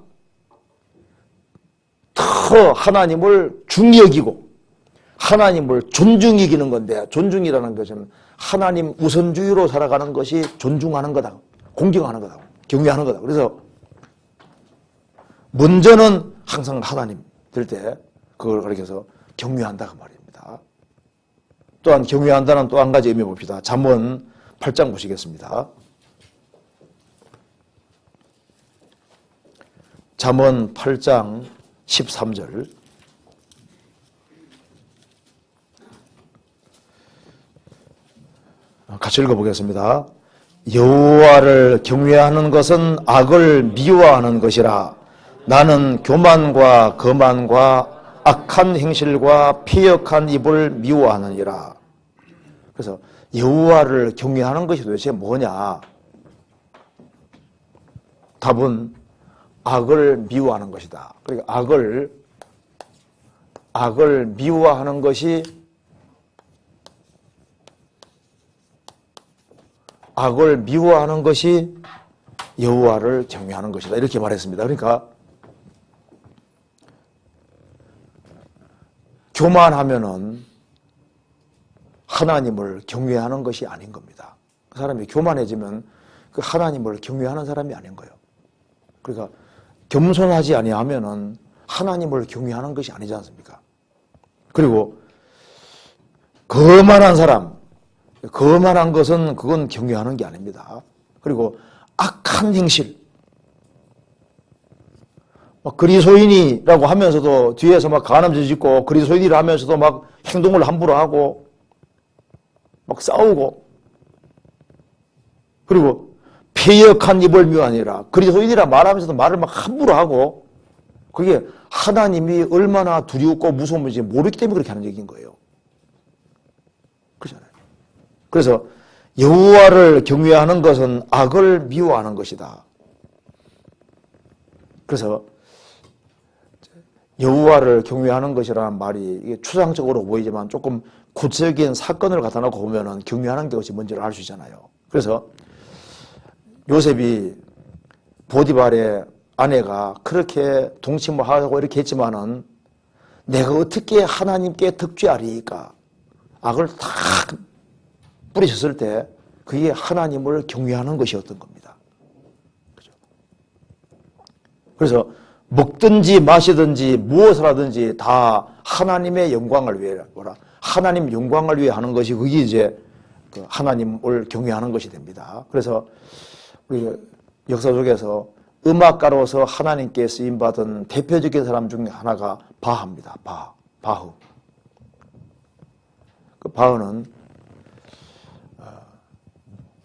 Speaker 1: 더 하나님을 중히 여기고 하나님을 존중히 여기는 건데, 존중이라는 것은 하나님 우선주의로 살아가는 것이 존중하는 거다, 공경하는 거다, 경외하는 거다. 그래서 먼저는 항상 하나님 될 때 그걸 가리켜서 경외한다 그 말입니다. 또한 경외한다는 또 한 가지 의미 봅시다. 잠언 8장 보시겠습니다. 잠언 8장 13절 같이 읽어보겠습니다. 여호와를 경외하는 것은 악을 미워하는 것이라. 나는 교만과 거만과 악한 행실과 패역한 입을 미워하느니라. 그래서 여호와를 경외하는 것이 도대체 뭐냐? 답은 악을 미워하는 것이다. 그러니까 악을 미워하는 것이 여호와를 경외하는 것이다. 이렇게 말했습니다. 그러니까 교만하면은 하나님을 경외하는 것이 아닌 겁니다. 그 사람이 교만해지면 그 하나님을 경외하는 사람이 아닌 거예요. 그러니까 겸손하지 아니하면은 하나님을 경외하는 것이 아니지 않습니까? 그리고 거만한 사람, 거만한 것은 그건 경외하는 게 아닙니다. 그리고 악한 행실, 막 그리스도인이라고 하면서도 뒤에서 막 간음죄 짓고 그리스도인이라 하면서도 막 행동을 함부로 하고 막 싸우고, 그리고 패역한 입을 미워하니라. 그리스도인이라 말하면서도 말을 막 함부로 하고, 그게 하나님이 얼마나 두렵고 무서운지 모르기 때문에 그렇게 하는 얘기인 거예요. 그렇잖아요. 그래서 여호와를 경외하는 것은 악을 미워하는 것이다. 그래서 여호와를 경외하는 것이라는 말이 이게 추상적으로 보이지만 조금 구체적인 사건을 갖다 놓고 보면은 경외하는 것이 뭔지를 알 수 있잖아요. 그래서 요셉이 보디발의 아내가 그렇게 동침을 하고 이렇게 했지만은 내가 어떻게 하나님께 덕죄하리까? 악을 탁 뿌리쳤을 때 그게 하나님을 경외하는 것이었던 겁니다. 그죠? 그래서 먹든지 마시든지 무엇을 하든지 다 하나님의 영광을 위해, 하나님 영광을 위해 하는 것이 그게 이제 하나님을 경외하는 것이 됩니다. 그래서 우리 역사 속에서 음악가로서 하나님께 쓰임받은 대표적인 사람 중에 하나가 바하입니다. 바흐. 그 바울은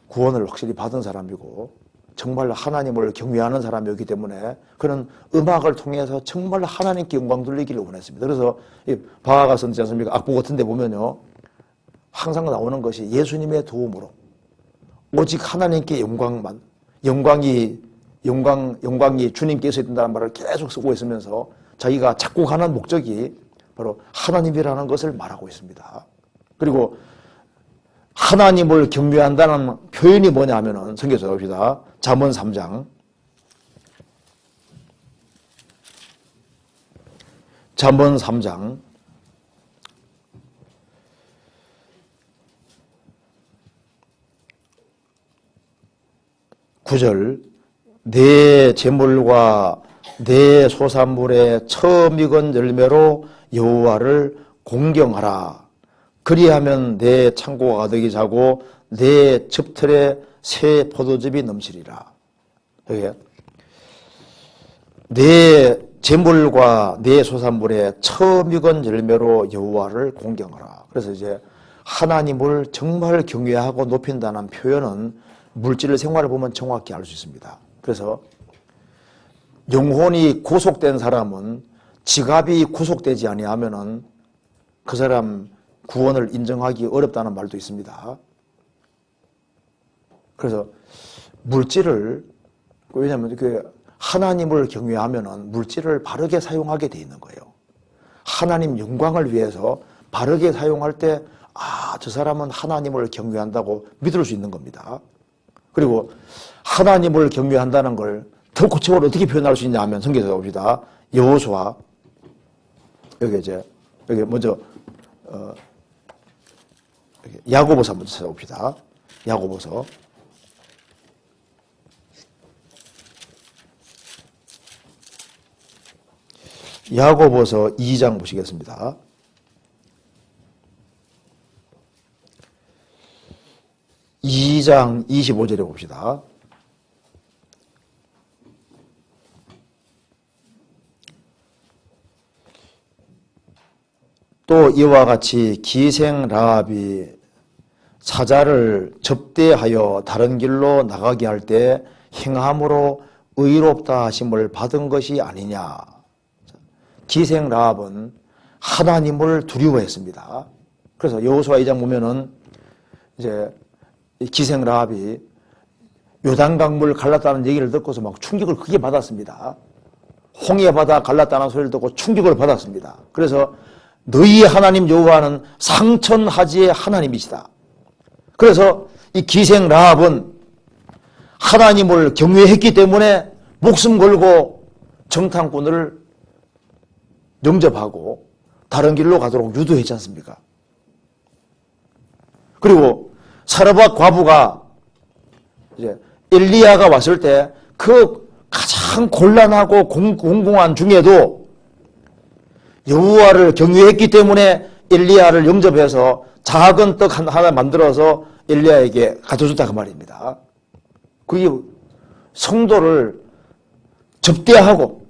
Speaker 1: 구원을 확실히 받은 사람이고 정말 하나님을 경외하는 사람이었기 때문에 그는 음악을 통해서 정말 하나님께 영광 돌리기를 원했습니다. 그래서 이 바하가 선지 않습니까? 악보 같은 데 보면요. 항상 나오는 것이 예수님의 도움으로 오직 하나님께 영광이 주님께서 있다는 말을 계속 쓰고 있으면서 자기가 찾고 가는 목적이 바로 하나님이라는 것을 말하고 있습니다. 그리고 하나님을 경외한다는 표현이 뭐냐 하면은 성경에서 봅시다. 잠언 3장. 잠언 3장. 9절. 내 재물과 내 소산물의 처음 익은 열매로 여호와를 공경하라. 그리하면 내 창고가 가득히 차고 내 즙틀에 새 포도즙이 넘치리라. 여기 내 재물과 내 소산물의 처음 익은 열매로 여호와를 공경하라. 그래서 이제 하나님을 정말 경외하고 높인다는 표현은 물질 생활을 보면 정확히 알 수 있습니다. 그래서 영혼이 구속된 사람은 지갑이 구속되지 아니하면은 그 사람 구원을 인정하기 어렵다는 말도 있습니다. 그래서 물질을, 왜냐하면 하나님을 경외하면은 물질을 바르게 사용하게 돼 있는 거예요. 하나님 영광을 위해서 바르게 사용할 때, 저 사람은 하나님을 경외한다고 믿을 수 있는 겁니다. 그리고 하나님을 경외한다는 걸 더 구체적으로 어떻게 표현할 수 있냐 하면 성경에서 봅시다. 여호수아, 여기 먼저, 야고보서 한번 찾아봅시다. 야고보서. 야고보서 2장 보시겠습니다. (2장 25절에) 봅시다. 또 이와 같이 기생 라합이 사자를 접대하여 다른 길로 나가게 할 때 행함으로 의롭다 하심을 받은 것이 아니냐. 기생 라합은 하나님을 두려워했습니다. 그래서 여호수아 2장 보면은 이제 기생 라합이 요단강물 갈랐다는 얘기를 듣고서 막 충격을 크게 받았습니다. 홍해 바다 갈랐다는 소리를 듣고 충격을 받았습니다. 그래서 너희 하나님 여호와는 상천하지의 하나님이시다. 그래서 이 기생 라합은 하나님을 경외했기 때문에 목숨 걸고 정탐꾼을 영접하고 다른 길로 가도록 유도했지 않습니까? 그리고 사르밧 과부가 이제 엘리야가 왔을 때 그 가장 곤란하고 공공한 중에도 여호와를 경외했기 때문에 엘리야를 영접해서 작은 떡 하나 만들어서 엘리야에게 가져줬다 그 말입니다. 그게 성도를 접대하고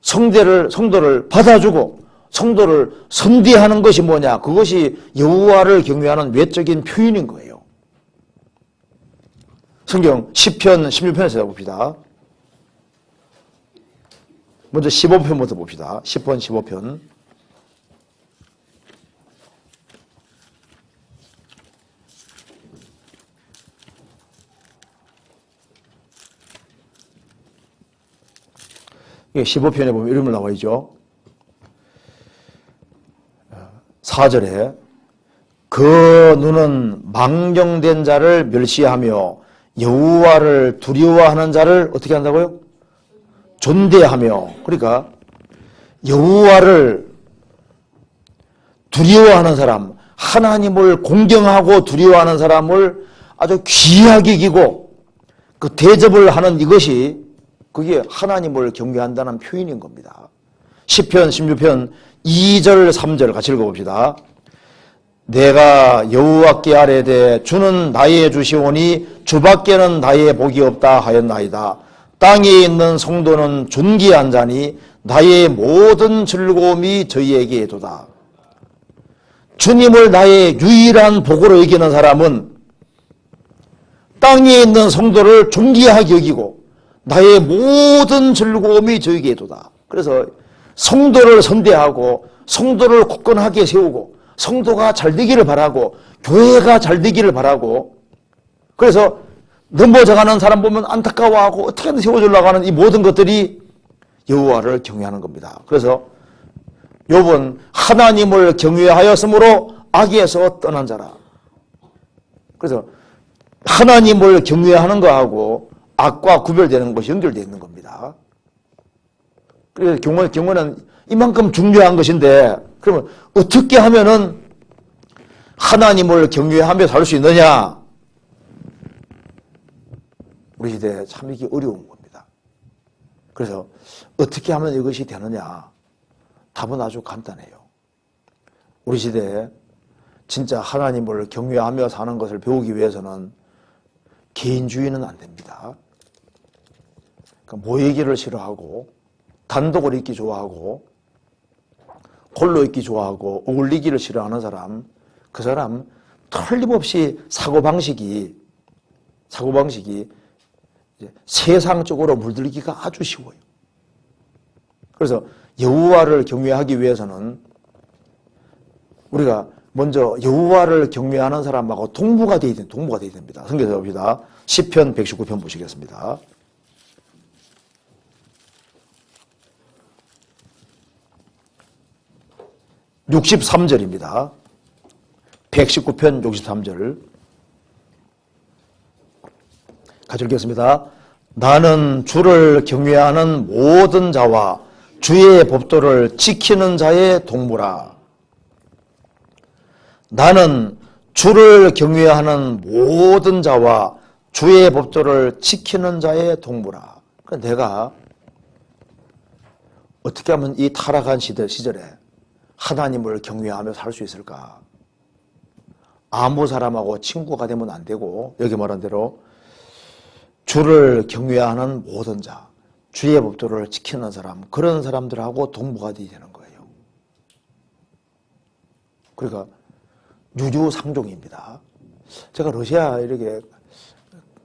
Speaker 1: 성도를 받아주고 성도를 선대하는 것이 뭐냐? 그것이 여호와를 경외하는 외적인 표현인 거예요. 성경 시편 16편에서 봅시다. 먼저 15편부터 봅시다. 10편 15편. 이게 15편에 보면 이름을 나와 있죠. 4절에 그 눈은 망령된 자를 멸시하며 여호와를 두려워하는 자를 어떻게 한다고요? 존대하며. 그러니까 여호와를 두려워하는 사람, 하나님을 공경하고 두려워하는 사람을 아주 귀하게 여기고 그 대접을 하는 이것이 그게 하나님을 경외한다는 표현인 겁니다. 시편 16편 2절 3절 같이 읽어봅시다. 내가 여호와께 아뢰되 주는 나의 주시오니 주밖에는 나의 복이 없다 하였나이다. 땅에 있는 성도는 존귀한 자니 나의 모든 즐거움이 저희에게 도다. 주님을 나의 유일한 복으로 여기는 사람은 땅에 있는 성도를 존귀하게 여기고 나의 모든 즐거움이 저에게도다. 그래서 성도를 선대하고 성도를 굳건하게 세우고 성도가 잘 되기를 바라고 교회가 잘 되기를 바라고, 그래서 넘어져가는 사람 보면 안타까워하고 어떻게든 세워주려고 하는 이 모든 것들이 여호와를 경외하는 겁니다. 그래서 욥은 하나님을 경외하였으므로 악에서 떠난 자라. 그래서 하나님을 경외하는 거하고 악과 구별되는 것이 연결되어 있는 겁니다. 그래서 경외는 이만큼 중요한 것인데, 그러면 어떻게 하면은 하나님을 경외하며 살 수 있느냐? 우리 시대에 참 이게 어려운 겁니다. 그래서 어떻게 하면 이것이 되느냐? 답은 아주 간단해요. 우리 시대에 진짜 하나님을 경외하며 사는 것을 배우기 위해서는 개인주의는 안 됩니다. 그러니까 모이기를 싫어하고 단독을 있기 좋아하고 홀로 있기 좋아하고 어울리기를 싫어하는 사람, 그 사람 틀림없이 사고방식이 세상적으로 물들기가 아주 쉬워요. 그래서 여호와를 경외하기 위해서는 우리가 먼저 여호와를 경외하는 사람하고 동무가 되어야 됩니다. 성경에서 봅시다. 시편 119편 보시겠습니다. (63절입니다) 119편 63절 같이 읽겠습니다. 나는 주를 경외하는 모든 자와 주의 법도를 지키는 자의 동무라. 나는 주를 경외하는 모든 자와 주의 법도를 지키는 자의 동무라. 내가 어떻게 하면 이 타락한 시절에 하나님을 경외하며 살 수 있을까? 아무 사람하고 친구가 되면 안 되고, 여기 말한 대로 주를 경외하는 모든 자, 주의 법도를 지키는 사람, 그런 사람들하고 동무가 되어야 되는 거예요. 그러니까 유유상종입니다. 제가 러시아 이렇게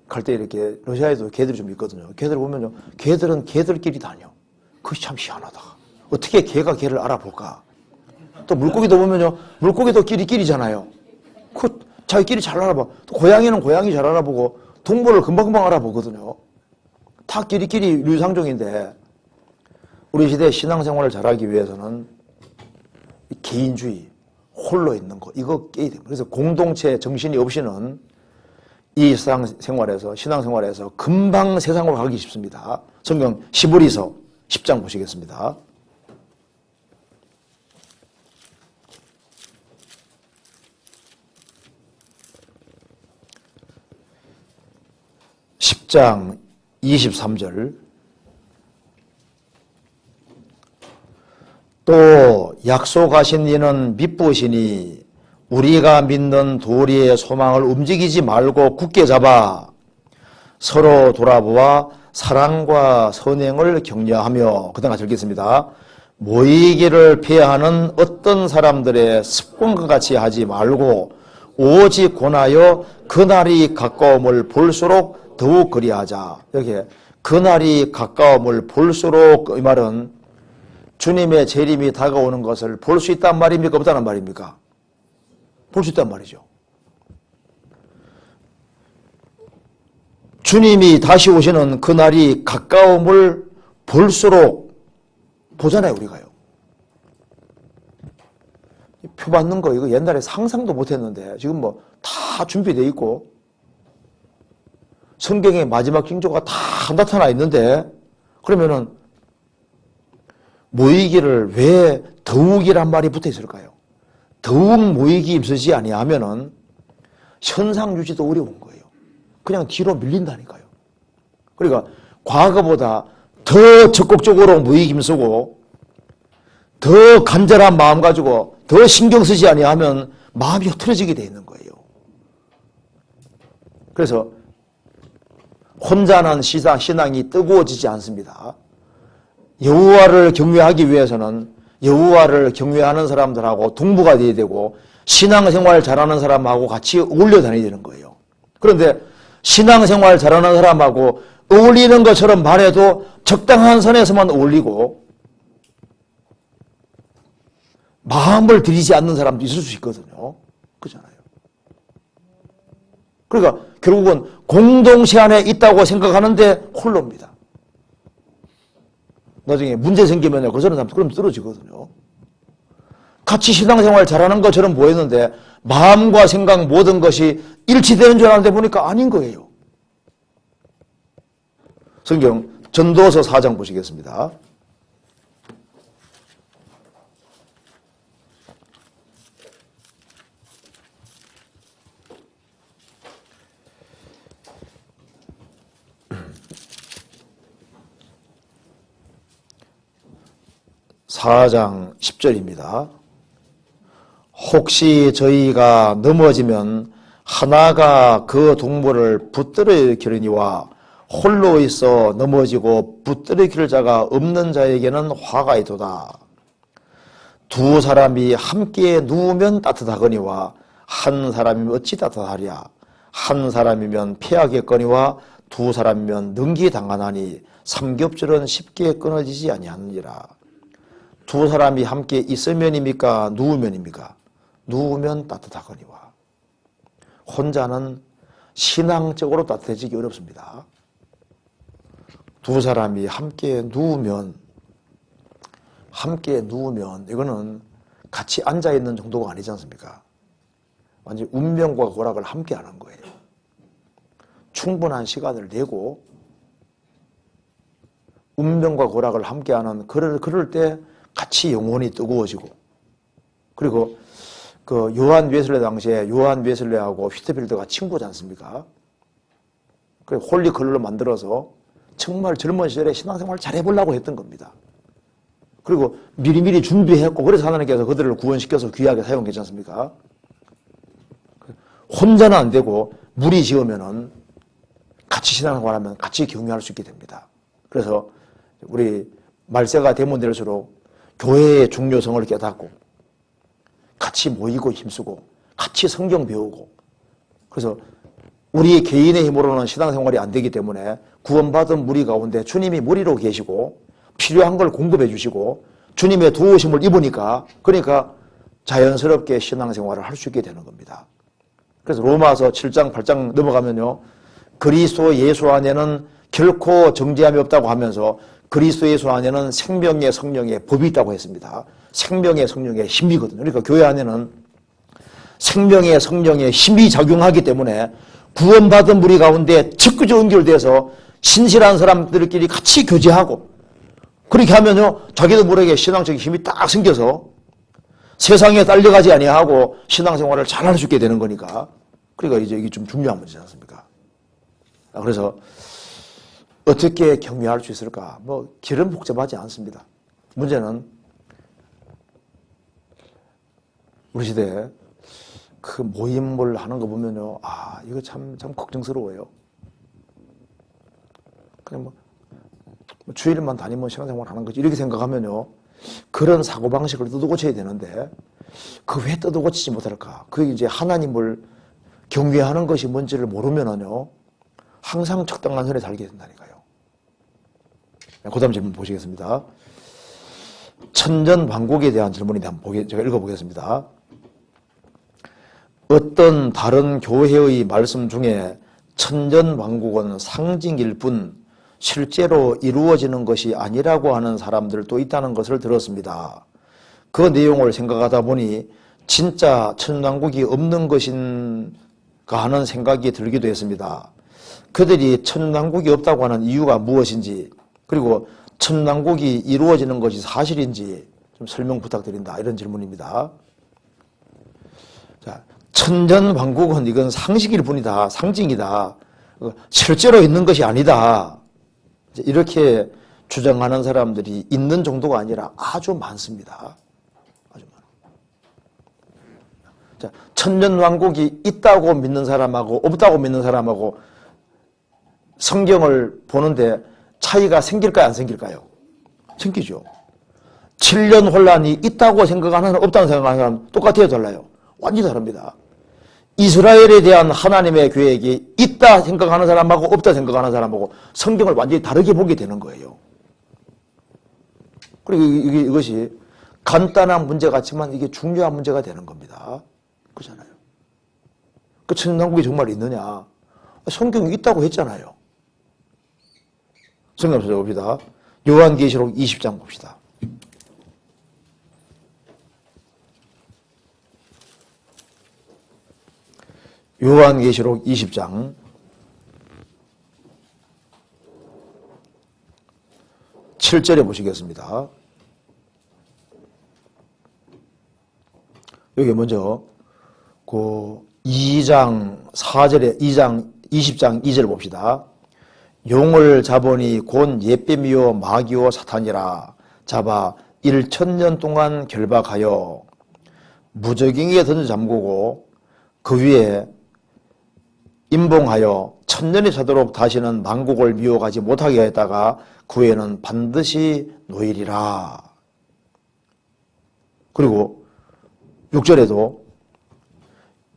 Speaker 1: 갈 때 이렇게 러시아에도 개들이 좀 있거든요. 개들 보면요, 개들은 개들끼리 다녀. 그것이 참 희한하다. 어떻게 개가 개를 알아볼까? 또 물고기도 보면요, 물고기도 끼리끼리잖아요. 그 자기끼리 잘 알아봐. 또 고양이는 고양이 잘 알아보고 동물을 금방금방 알아보거든요. 다 끼리끼리 유유상종인데, 우리 시대 신앙생활을 잘하기 위해서는 개인주의, 홀로 있는 거, 이거 깨야 됩니다. 그래서 공동체 정신이 없이는 이 신앙생활에서 금방 세상으로 가기 쉽습니다. 성경 시브리서 10장 보시겠습니다. (10장) 23절 또 약속하신 이는 미쁘시니 우리가 믿는 도리의 소망을 움직이지 말고 굳게 잡아 서로 돌아보아 사랑과 선행을 격려하며, 그 다음 같이 읽겠습니다. 모이기를 폐하는 어떤 사람들의 습관과 같이 하지 말고 오직 권하여 그날이 가까움을 볼수록 더욱 그리하자. 여기 그날이 가까움을 볼수록, 이 말은 주님의 재림이 다가오는 것을 볼 수 있단 말입니까? 없다는 말입니까? 볼 수 있단 말이죠. 주님이 다시 오시는 그날이 가까움을 볼수록 보잖아요, 우리가요. 표 받는 거 이거 옛날에 상상도 못했는데 지금 뭐 다 준비되어 있고 성경의 마지막 징조가 다 나타나 있는데, 그러면은 모이기를 왜 더욱이란 말이 붙어 있을까요? 더욱 모이기 힘쓰지 아니하면은 현상 유지도 어려운 거예요. 그냥 뒤로 밀린다니까요. 그러니까 과거보다 더 적극적으로 모이기 힘쓰고 더 간절한 마음 가지고 더 신경 쓰지 아니하면 마음이 흐트러지게 돼 있는 거예요. 그래서 혼자는 신앙이 뜨거워지지 않습니다. 여호와를 경외하기 위해서는 여호와를 경외하는 사람들하고 동무가 되어야 되고, 신앙생활 잘하는 사람하고 같이 어울려 다녀야 되는 거예요. 그런데 신앙생활 잘하는 사람하고 어울리는 것처럼 말해도 적당한 선에서만 어울리고 마음을 들이지 않는 사람도 있을 수 있거든요. 그렇잖아요. 그러니까 결국은 공동체 안에 있다고 생각하는데 홀로입니다. 나중에 문제 생기면요, 그 사람 그럼 쓰러지거든요. 같이 신앙생활 잘하는 것처럼 보였는데 마음과 생각 모든 것이 일치되는 줄 알았는데 보니까 아닌 거예요. 성경 전도서 4장 보시겠습니다. (4장 10절입니다) 혹시 저희가 넘어지면 하나가 그 동물을 붙들어기르니와 홀로 있어 넘어지고 붙들어기를 자가 없는 자에게는 화가 있도다. 두 사람이 함께 누우면 따뜻하거니와 한 사람이면 어찌 따뜻하랴. 한 사람이면 패하겠거니와 두 사람이면 능기당하나니 삼겹줄은 쉽게 끊어지지 아니하느니라. 두 사람이 함께 있으면입니까? 누우면입니까? 누우면 따뜻하거니와. 혼자는 신앙적으로 따뜻해지기 어렵습니다. 두 사람이 함께 누우면 이거는 같이 앉아있는 정도가 아니지 않습니까? 완전히 운명과 고락을 함께 하는 거예요. 충분한 시간을 내고 운명과 고락을 함께하는 그럴 때 같이 영혼이 뜨거워지고, 그리고 그 요한 웨슬레 당시에 요한 웨슬레하고 휘트필드가 친구지 않습니까? 그래 홀리 컬러로 만들어서 정말 젊은 시절에 신앙생활 잘 해보려고 했던 겁니다. 그리고 미리미리 준비했고, 그래서 하나님께서 그들을 구원시켜서 귀하게 사용했지 않습니까? 혼자는 안 되고 무리 지으면은 같이 신앙생활하면 같이 격려할 수 있게 됩니다. 그래서 우리 말세가 되면 될수록 교회의 중요성을 깨닫고 같이 모이고 힘쓰고 같이 성경 배우고, 그래서 우리 개인의 힘으로는 신앙생활이 안 되기 때문에 구원받은 무리 가운데 주님이 무리로 계시고 필요한 걸 공급해 주시고 주님의 도우심을 입으니까, 그러니까 자연스럽게 신앙생활을 할 수 있게 되는 겁니다. 그래서 로마서 7장 8장 넘어가면요, 그리스도 예수 안에는 결코 정죄함이 없다고 하면서 그리스도 예수 안에는 생명의 성령의 법이 있다고 했습니다. 생명의 성령의 힘이거든요. 그러니까 교회 안에는 생명의 성령의 힘이 작용하기 때문에 구원받은 무리 가운데 적극적으로 연결돼서 신실한 사람들끼리 같이 교제하고, 그렇게 하면요 자기도 모르게 신앙적인 힘이 딱 생겨서 세상에 딸려가지 아니하고 신앙생활을 잘할 수 있게 되는 거니까. 그러니까 이제 이게 좀 중요한 문제지 않습니까? 그래서 어떻게 격려할 수 있을까? 뭐 길은 복잡하지 않습니다. 문제는 우리 시대에 그 모임을 하는 거 보면요, 이거 참 걱정스러워요. 그냥 뭐 주일만 다니면 신앙생활 하는 거지 이렇게 생각하면요, 그런 사고방식을 뜯어고쳐야 되는데 그 왜 뜯어고치지 못할까? 그게 이제 하나님을 경외하는 것이 뭔지를 모르면은요 항상 적당한 선에 살게 된다니까요. 그 다음 질문 보시겠습니다. 천전왕국에 대한 질문인데 한번 제가 읽어보겠습니다. 어떤 다른 교회의 말씀 중에 천전왕국은 상징일 뿐 실제로 이루어지는 것이 아니라고 하는 사람들도 있다는 것을 들었습니다. 그 내용을 생각하다 보니 진짜 천왕국이 없는 것인가 하는 생각이 들기도 했습니다. 그들이 천왕국이 없다고 하는 이유가 무엇인지, 그리고 천왕국이 이루어지는 것이 사실인지 좀 설명 부탁드린다, 이런 질문입니다. 자, 천전왕국은 이건 상식일 뿐이다, 상징이다, 실제로 있는 것이 아니다, 이렇게 주장하는 사람들이 있는 정도가 아니라 아주 많습니다. 아주 많아. 자, 천년왕국이 있다고 믿는 사람하고 없다고 믿는 사람하고 성경을 보는데 차이가 생길까요, 안 생길까요? 생기죠. 7년 혼란이 있다고 생각하는 사람, 없다고 생각하는 사람 똑같아요, 달라요? 완전히 다릅니다. 이스라엘에 대한 하나님의 계획이 있다 생각하는 사람하고 없다 생각하는 사람하고 성경을 완전히 다르게 보게 되는 거예요. 그리고 이것이 간단한 문제 같지만 이게 중요한 문제가 되는 겁니다. 그렇잖아요. 그 천년왕국이 정말 있느냐? 성경이 있다고 했잖아요. 성경 찾아봅시다. 요한계시록 20장 봅시다. 요한계시록 20장 7절에 보시겠습니다. 여기 먼저 그 20장 20장 2절 봅시다. 용을 잡으니 곧 옛뱀이요 마귀요 사탄이라 잡아 1000년 동안 결박하여 무저갱이에 던져 잠그고 그 위에 임봉하여 1000년이 차도록 다시는 만국을 미혹하지 못하게 했다가 그 후에는 반드시 노일이라. 그리고 6절에도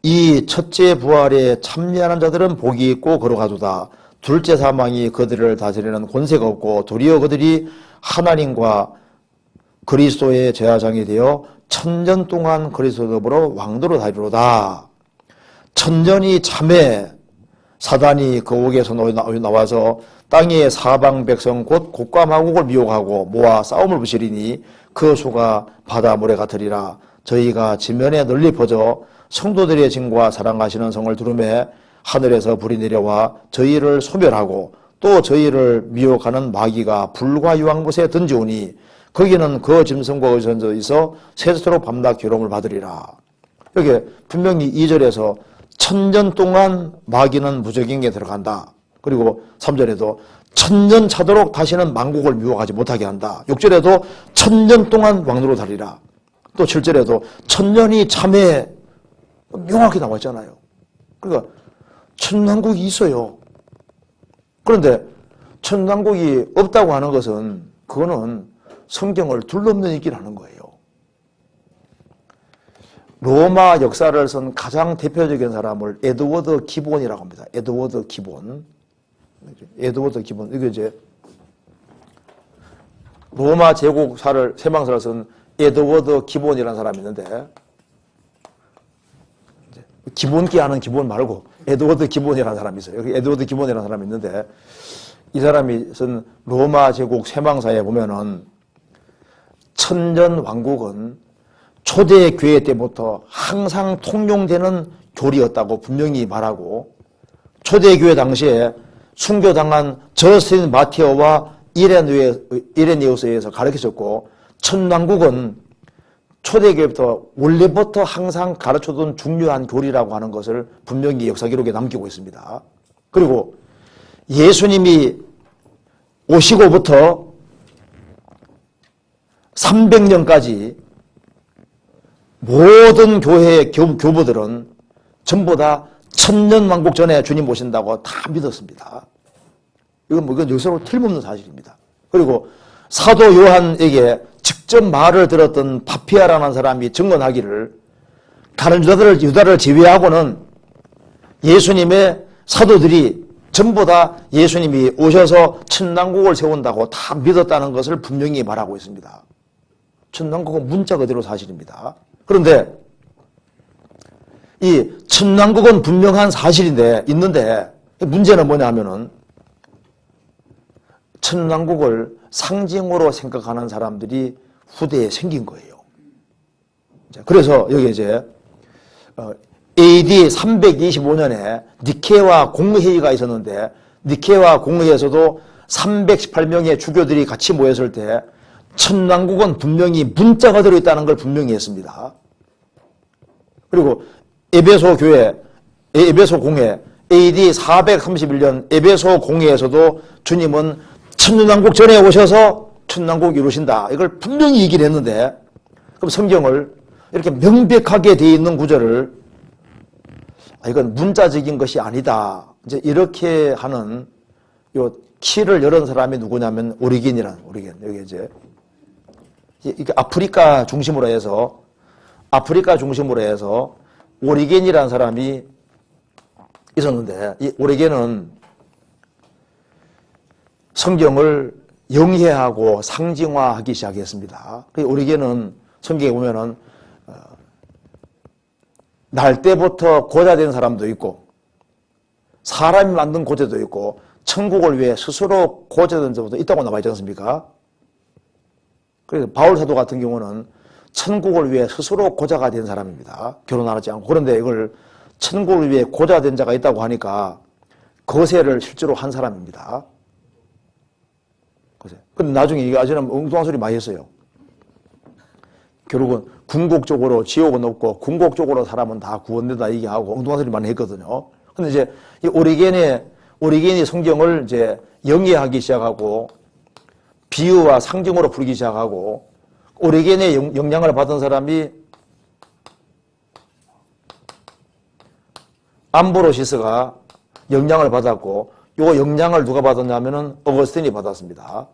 Speaker 1: 이 첫째 부활에 참여하는 자들은 복이 있고 거룩하도다. 둘째 사망이 그들을 다스리는 권세가 없고 도리어 그들이 하나님과 그리스도의 제사장이 되어 1000년 동안 그리스도 더불어 왕도로 다니로다. 1000년이 참에 사단이 그 옥에서 나와서 땅의 사방 백성 곧 곡과 마곡을 미혹하고 모아 싸움을 부시리니 그 수가 바다 모래 같으리라. 저희가 지면에 널리 퍼져 성도들의 증과 사랑하시는 성을 두루매 하늘에서 불이 내려와 저희를 소멸하고 또 저희를 미혹하는 마귀가 불과 유황못에 던지오니 거기는 그 짐승과 의선져 있어 세세토록 밤낮 괴로움을 받으리라. 여기 분명히 2절에서 1000년 동안 마귀는 무저갱이에 들어간다. 그리고 3절에도 1000년 차도록 다시는 만국을 미혹하지 못하게 한다. 6절에도 1000년 동안 왕노로 다리라. 또 7절에도 1000년이 참에 명확히 나와 있잖아요. 그러니까 천왕국이 있어요. 그런데 천왕국이 없다고 하는 것은 그거는 성경을 둘러없는 얘기를 하는 거예요. 로마 역사를 쓴 가장 대표적인 사람을 에드워드 기본이라고 합니다. 에드워드 기본. 이게 이제 로마 제국사를, 세방사를 쓴 에드워드 기본이라는 사람이 있는데, 기본기 하는 기본 말고 에드워드 기본이라는 사람이 있어요. 여기 에드워드 기본이라는 사람이 있는데, 이 사람이 쓴 로마 제국 세방사에 보면은 천년 왕국은 초대 교회 때부터 항상 통용되는 교리였다고 분명히 말하고, 초대 교회 당시에 순교당한 저스틴 마테오와 이레니우스에 의해서 가르쳐졌고, 천왕국은 초대교회부터 원래부터 항상 가르쳐둔 중요한 교리라고 하는 것을 분명히 역사 기록에 남기고 있습니다. 그리고 예수님이 오시고부터 300년까지 모든 교회의 교부들은 전부 다 1000년왕국 전에 주님 오신다고 다 믿었습니다. 이건 역사로 틀림없는 사실입니다. 그리고 사도 요한에게 직접 말을 들었던 파피아라는 사람이 증언하기를, 다른 유다를 제외하고는 예수님의 사도들이 전부 다 예수님이 오셔서 천왕국을 세운다고 다 믿었다는 것을 분명히 말하고 있습니다. 천왕국은 문자 그대로 사실입니다. 그런데 이 천왕국은 분명한 사실인데 있는데, 문제는 뭐냐 하면은 천왕국을 상징으로 생각하는 사람들이 후대에 생긴 거예요. 그래서 여기 이제 AD 325년에 니케와 공회의가 있었는데, 니케와 공회에서도 318명의 주교들이 같이 모였을 때 천왕국은 분명히 문자가 들어있다는 걸 분명히 했습니다. 그리고 에베소 공회 AD 431년 에베소 공회에서도 주님은 천년왕국 전에 오셔서 천왕국 이루신다, 이걸 분명히 얘기를 했는데, 그럼 성경을 이렇게 명백하게 되어 있는 구절을 이건 문자적인 것이 아니다, 이제 이렇게 하는 요 키를 열은 사람이 누구냐면 오리겐. 여기 이제 이게 아프리카 중심으로 해서 오리겐이라는 사람이 있었는데, 이 오리겐은 성경을 영해하고 상징화하기 시작했습니다. 오리겐은 성경에 보면은 날 때부터 고자된 사람도 있고 사람이 만든 고자도 있고 천국을 위해 스스로 고자된 자도 있다고 나와 있지 않습니까? 그래서 바울 사도 같은 경우는 천국을 위해 스스로 고자가 된 사람입니다. 결혼하지 않고. 그런데 이걸 천국을 위해 고자된 자가 있다고 하니까 거세를 실제로 한 사람입니다. 근데 나중에 이게 아시는 엉뚱한 소리 많이 했어요. 결국은 궁극적으로 지옥은 없고 궁극적으로 사람은 다 구원된다 얘기하고 엉뚱한 소리 많이 했거든요. 근데 이제 이 오리겐이 성경을 이제 영해하기 시작하고 비유와 상징으로 풀기 시작하고 오리겐의 영향을 받은 사람이 암브로시스가 영향을 받았고 요 영향을 누가 받았냐면은 어거스틴이 받았습니다.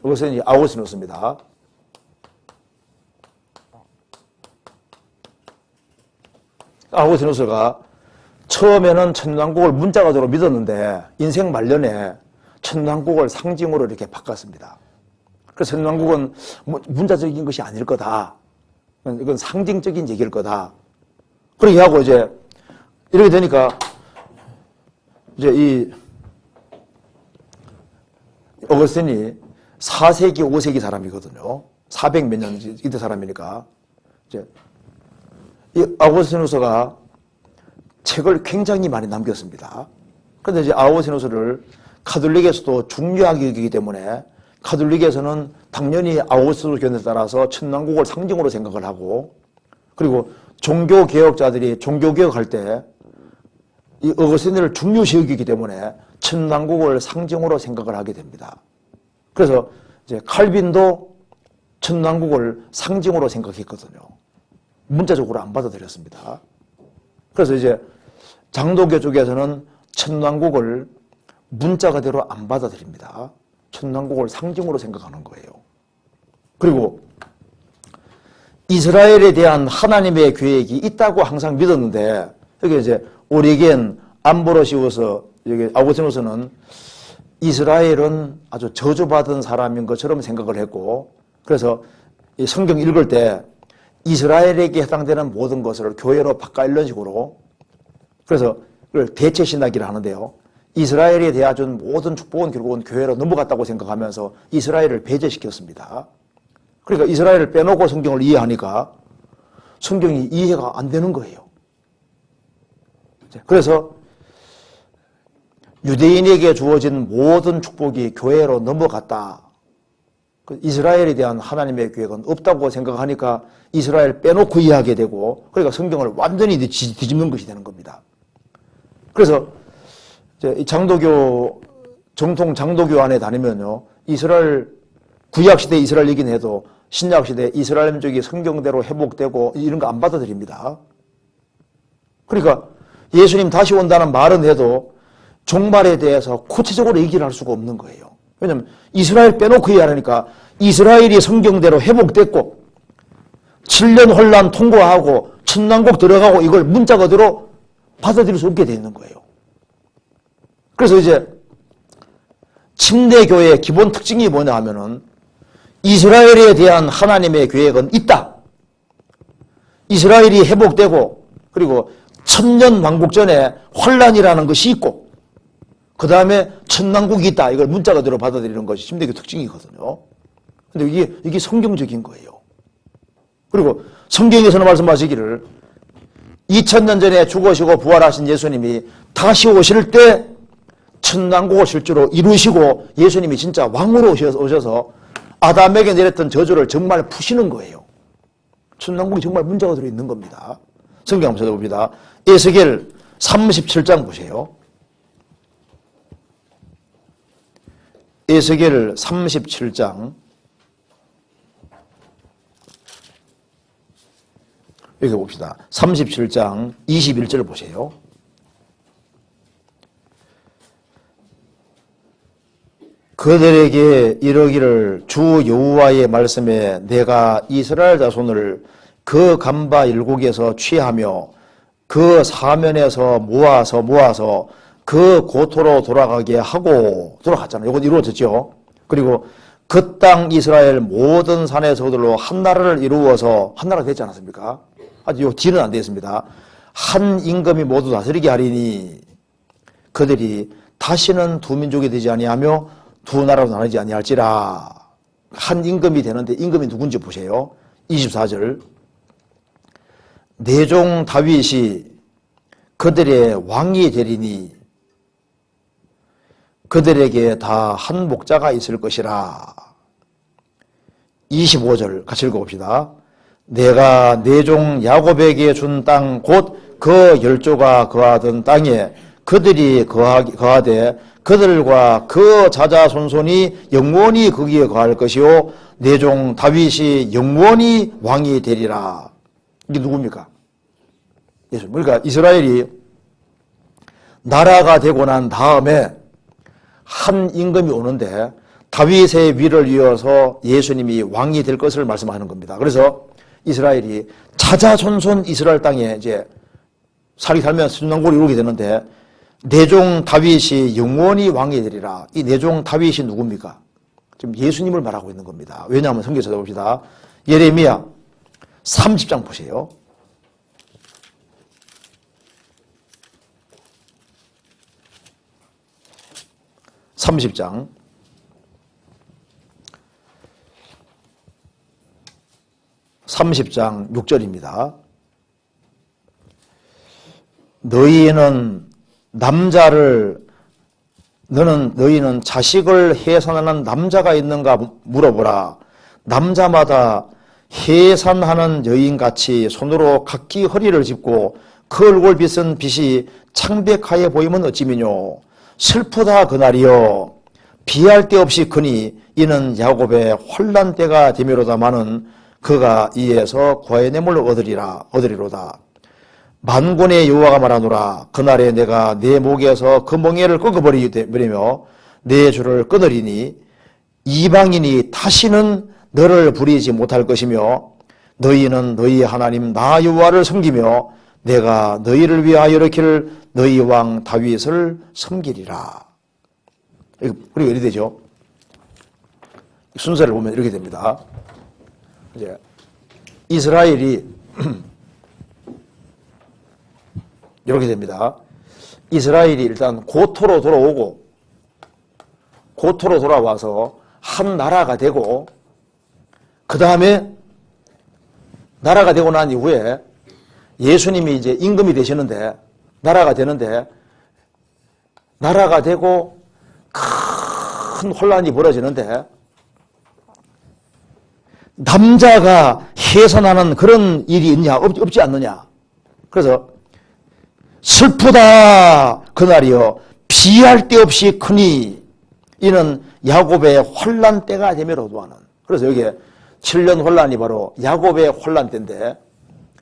Speaker 1: 어거스틴이 아우구스티누스입니다. 아우구스티누스가 처음에는 천년왕국을 문자가적으로 믿었는데 인생 말년에 천년왕국을 상징으로 이렇게 바꿨습니다. 그래서 천년왕국은 문자적인 것이 아닐 거다. 이건 상징적인 얘기일 거다. 그렇게 하고 이제 이렇게 되니까 이제 이 어거스틴이 4세기, 5세기 사람이거든요. 400 몇 년 이때 사람이니까. 이제 이 아우구스티누스가 책을 굉장히 많이 남겼습니다. 그런데 이제 아우구스티누스를 카톨릭에서도 중요하게 여기기 때문에 카톨릭에서는 당연히 아우구스티누스 견해에 따라서 천왕국을 상징으로 생각을 하고 그리고 종교개혁자들이 종교개혁할 때 이 어거스틴을 중요시 여기기 때문에 천왕국을 상징으로 생각을 하게 됩니다. 그래서 이제 칼빈도 천왕국을 상징으로 생각했거든요. 문자적으로 안 받아들였습니다. 그래서 이제 장도교 쪽에서는 천왕국을 문자 그대로 안 받아들입니다. 천왕국을 상징으로 생각하는 거예요. 그리고 이스라엘에 대한 하나님의 계획이 있다고 항상 믿었는데 여기 이제 오리겐, 암브로시우스, 여기 아우구스티누스는 이스라엘은 아주 저주받은 사람인 것처럼 생각을 했고 그래서 이 성경 읽을 때 이스라엘에게 해당되는 모든 것을 교회로 바꿔 이런 식으로 그래서 그걸 대체신학이라 하는데요. 이스라엘에 대해준 모든 축복은 결국은 교회로 넘어갔다고 생각하면서 이스라엘을 배제시켰습니다. 그러니까 이스라엘을 빼놓고 성경을 이해하니까 성경이 이해가 안 되는 거예요. 그래서 유대인에게 주어진 모든 축복이 교회로 넘어갔다. 이스라엘에 대한 하나님의 계획은 없다고 생각하니까 이스라엘 빼놓고 이해하게 되고 그러니까 성경을 완전히 뒤집는 것이 되는 겁니다. 그래서 이제 장도교 정통 장도교 안에 다니면요. 이스라엘 구약시대 이스라엘 얘기는 해도 신약시대 이스라엘 민족이 성경대로 회복되고 이런 거 안 받아들입니다. 그러니까 예수님 다시 온다는 말은 해도 종말에 대해서 구체적으로 얘기를 할 수가 없는 거예요. 왜냐하면 이스라엘 빼놓고 이해하니까 이스라엘이 성경대로 회복됐고 7년 혼란 통과하고 천왕국 들어가고 이걸 문자 그대로 받아들일 수 없게 돼 있는 거예요. 그래서 이제 침례교회의 기본 특징이 뭐냐 하면은 이스라엘에 대한 하나님의 계획은 있다. 이스라엘이 회복되고 그리고 천년 왕국 전에 혼란이라는 것이 있고 그 다음에 천왕국이 있다. 이걸 문자 그대로 받아들이는 것이 침례교 특징이거든요. 근데 이게 성경적인 거예요. 그리고 성경에서는 말씀하시기를 2000년 전에 죽으시고 부활하신 예수님이 다시 오실 때 천왕국을 실제로 이루시고 예수님이 진짜 왕으로 오셔서 아담에게 내렸던 저주를 정말 푸시는 거예요. 천왕국이 정말 문자가 들어있는 겁니다. 성경 한번 찾아봅니다. 에스겔 37장 보세요. 에스겔 37장 여기 봅시다. 37장 21절 보세요. 그들에게 이르기를 주 여호와의 말씀에 내가 이스라엘 자손을 그 간바 일국에서 취하며 그 사면에서 모아서 그 고토로 돌아가게 하고 돌아갔잖아요. 이건 이루어졌죠. 그리고 그 땅 이스라엘 모든 산의 서들로 한 나라를 이루어서 한 나라가 됐지 않았습니까? 아직 요 뒤는 안 되었습니다. 한 임금이 모두 다스리게 하리니 그들이 다시는 두 민족이 되지 아니하며 두 나라로 나누지 아니할지라. 한 임금이 되는데 임금이 누군지 보세요. 24절. 내 종 다윗이 그들의 왕이 되리니 그들에게 다 한 목자가 있을 것이라. 25절 같이 읽어봅시다. 내가 내 종 야곱에게 준 땅 곧 그 열조가 거하던 땅에 그들이 거하되 그들과 그 자자손손이 영원히 거기에 거할 것이요 내 종 다윗이 영원히 왕이 되리라. 이게 누굽니까? 예수. 그러니까 이스라엘이 나라가 되고 난 다음에 한 임금이 오는데 다윗의 위를 이어서 예수님이 왕이 될 것을 말씀하는 겁니다. 그래서 이스라엘이 자자손손 이스라엘 땅에 이제 살면서 순환국을 이루게 되는데 내종 다윗이 영원히 왕이 되리라. 이 내종 다윗이 누굽니까? 지금 예수님을 말하고 있는 겁니다. 왜냐하면 성경 찾아봅시다. 예레미야 30장 보세요. 30장 6절입니다. 너희는 자식을 해산하는 남자가 있는가 물어보라. 남자마다 해산하는 여인같이 손으로 각기 허리를 짚고 그 얼굴 빛은 빛이 창백하여 보이면 어찌미뇨. 슬프다 그날이여. 비할 데 없이 크니 이는 야곱의 혼란 때가 되미로다마는 그가 이에서 구하의냄을 얻으리로다. 만군의 여호와가 말하노라. 그날에 내가 내 목에서 그 멍에를 꺾어버리며 내 줄을 끊으리니 이방인이 다시는 너를 부리지 못할 것이며 너희는 너희 하나님 나 여호와를 섬기며 내가 너희를 위하여 일으킬 너희 왕 다윗을 섬기리라. 그리고 이렇게 되죠. 순서를 보면 이렇게 됩니다. 이제 이스라엘이 이렇게 됩니다. 이스라엘이 일단 고토로 돌아와서 한 나라가 되고 그 다음에 나라가 되고 난 이후에 예수님이 이제 임금이 되시는데 나라가 되는데 나라가 되고 큰 혼란이 벌어지는데 남자가 해산하는 그런 일이 있냐 없지 않느냐. 그래서 슬프다 그날이여 비할 데 없이 크니 이는 야곱의 혼란 때가 되미로도 하는. 그래서 여기에 7년 혼란이 바로 야곱의 혼란 때인데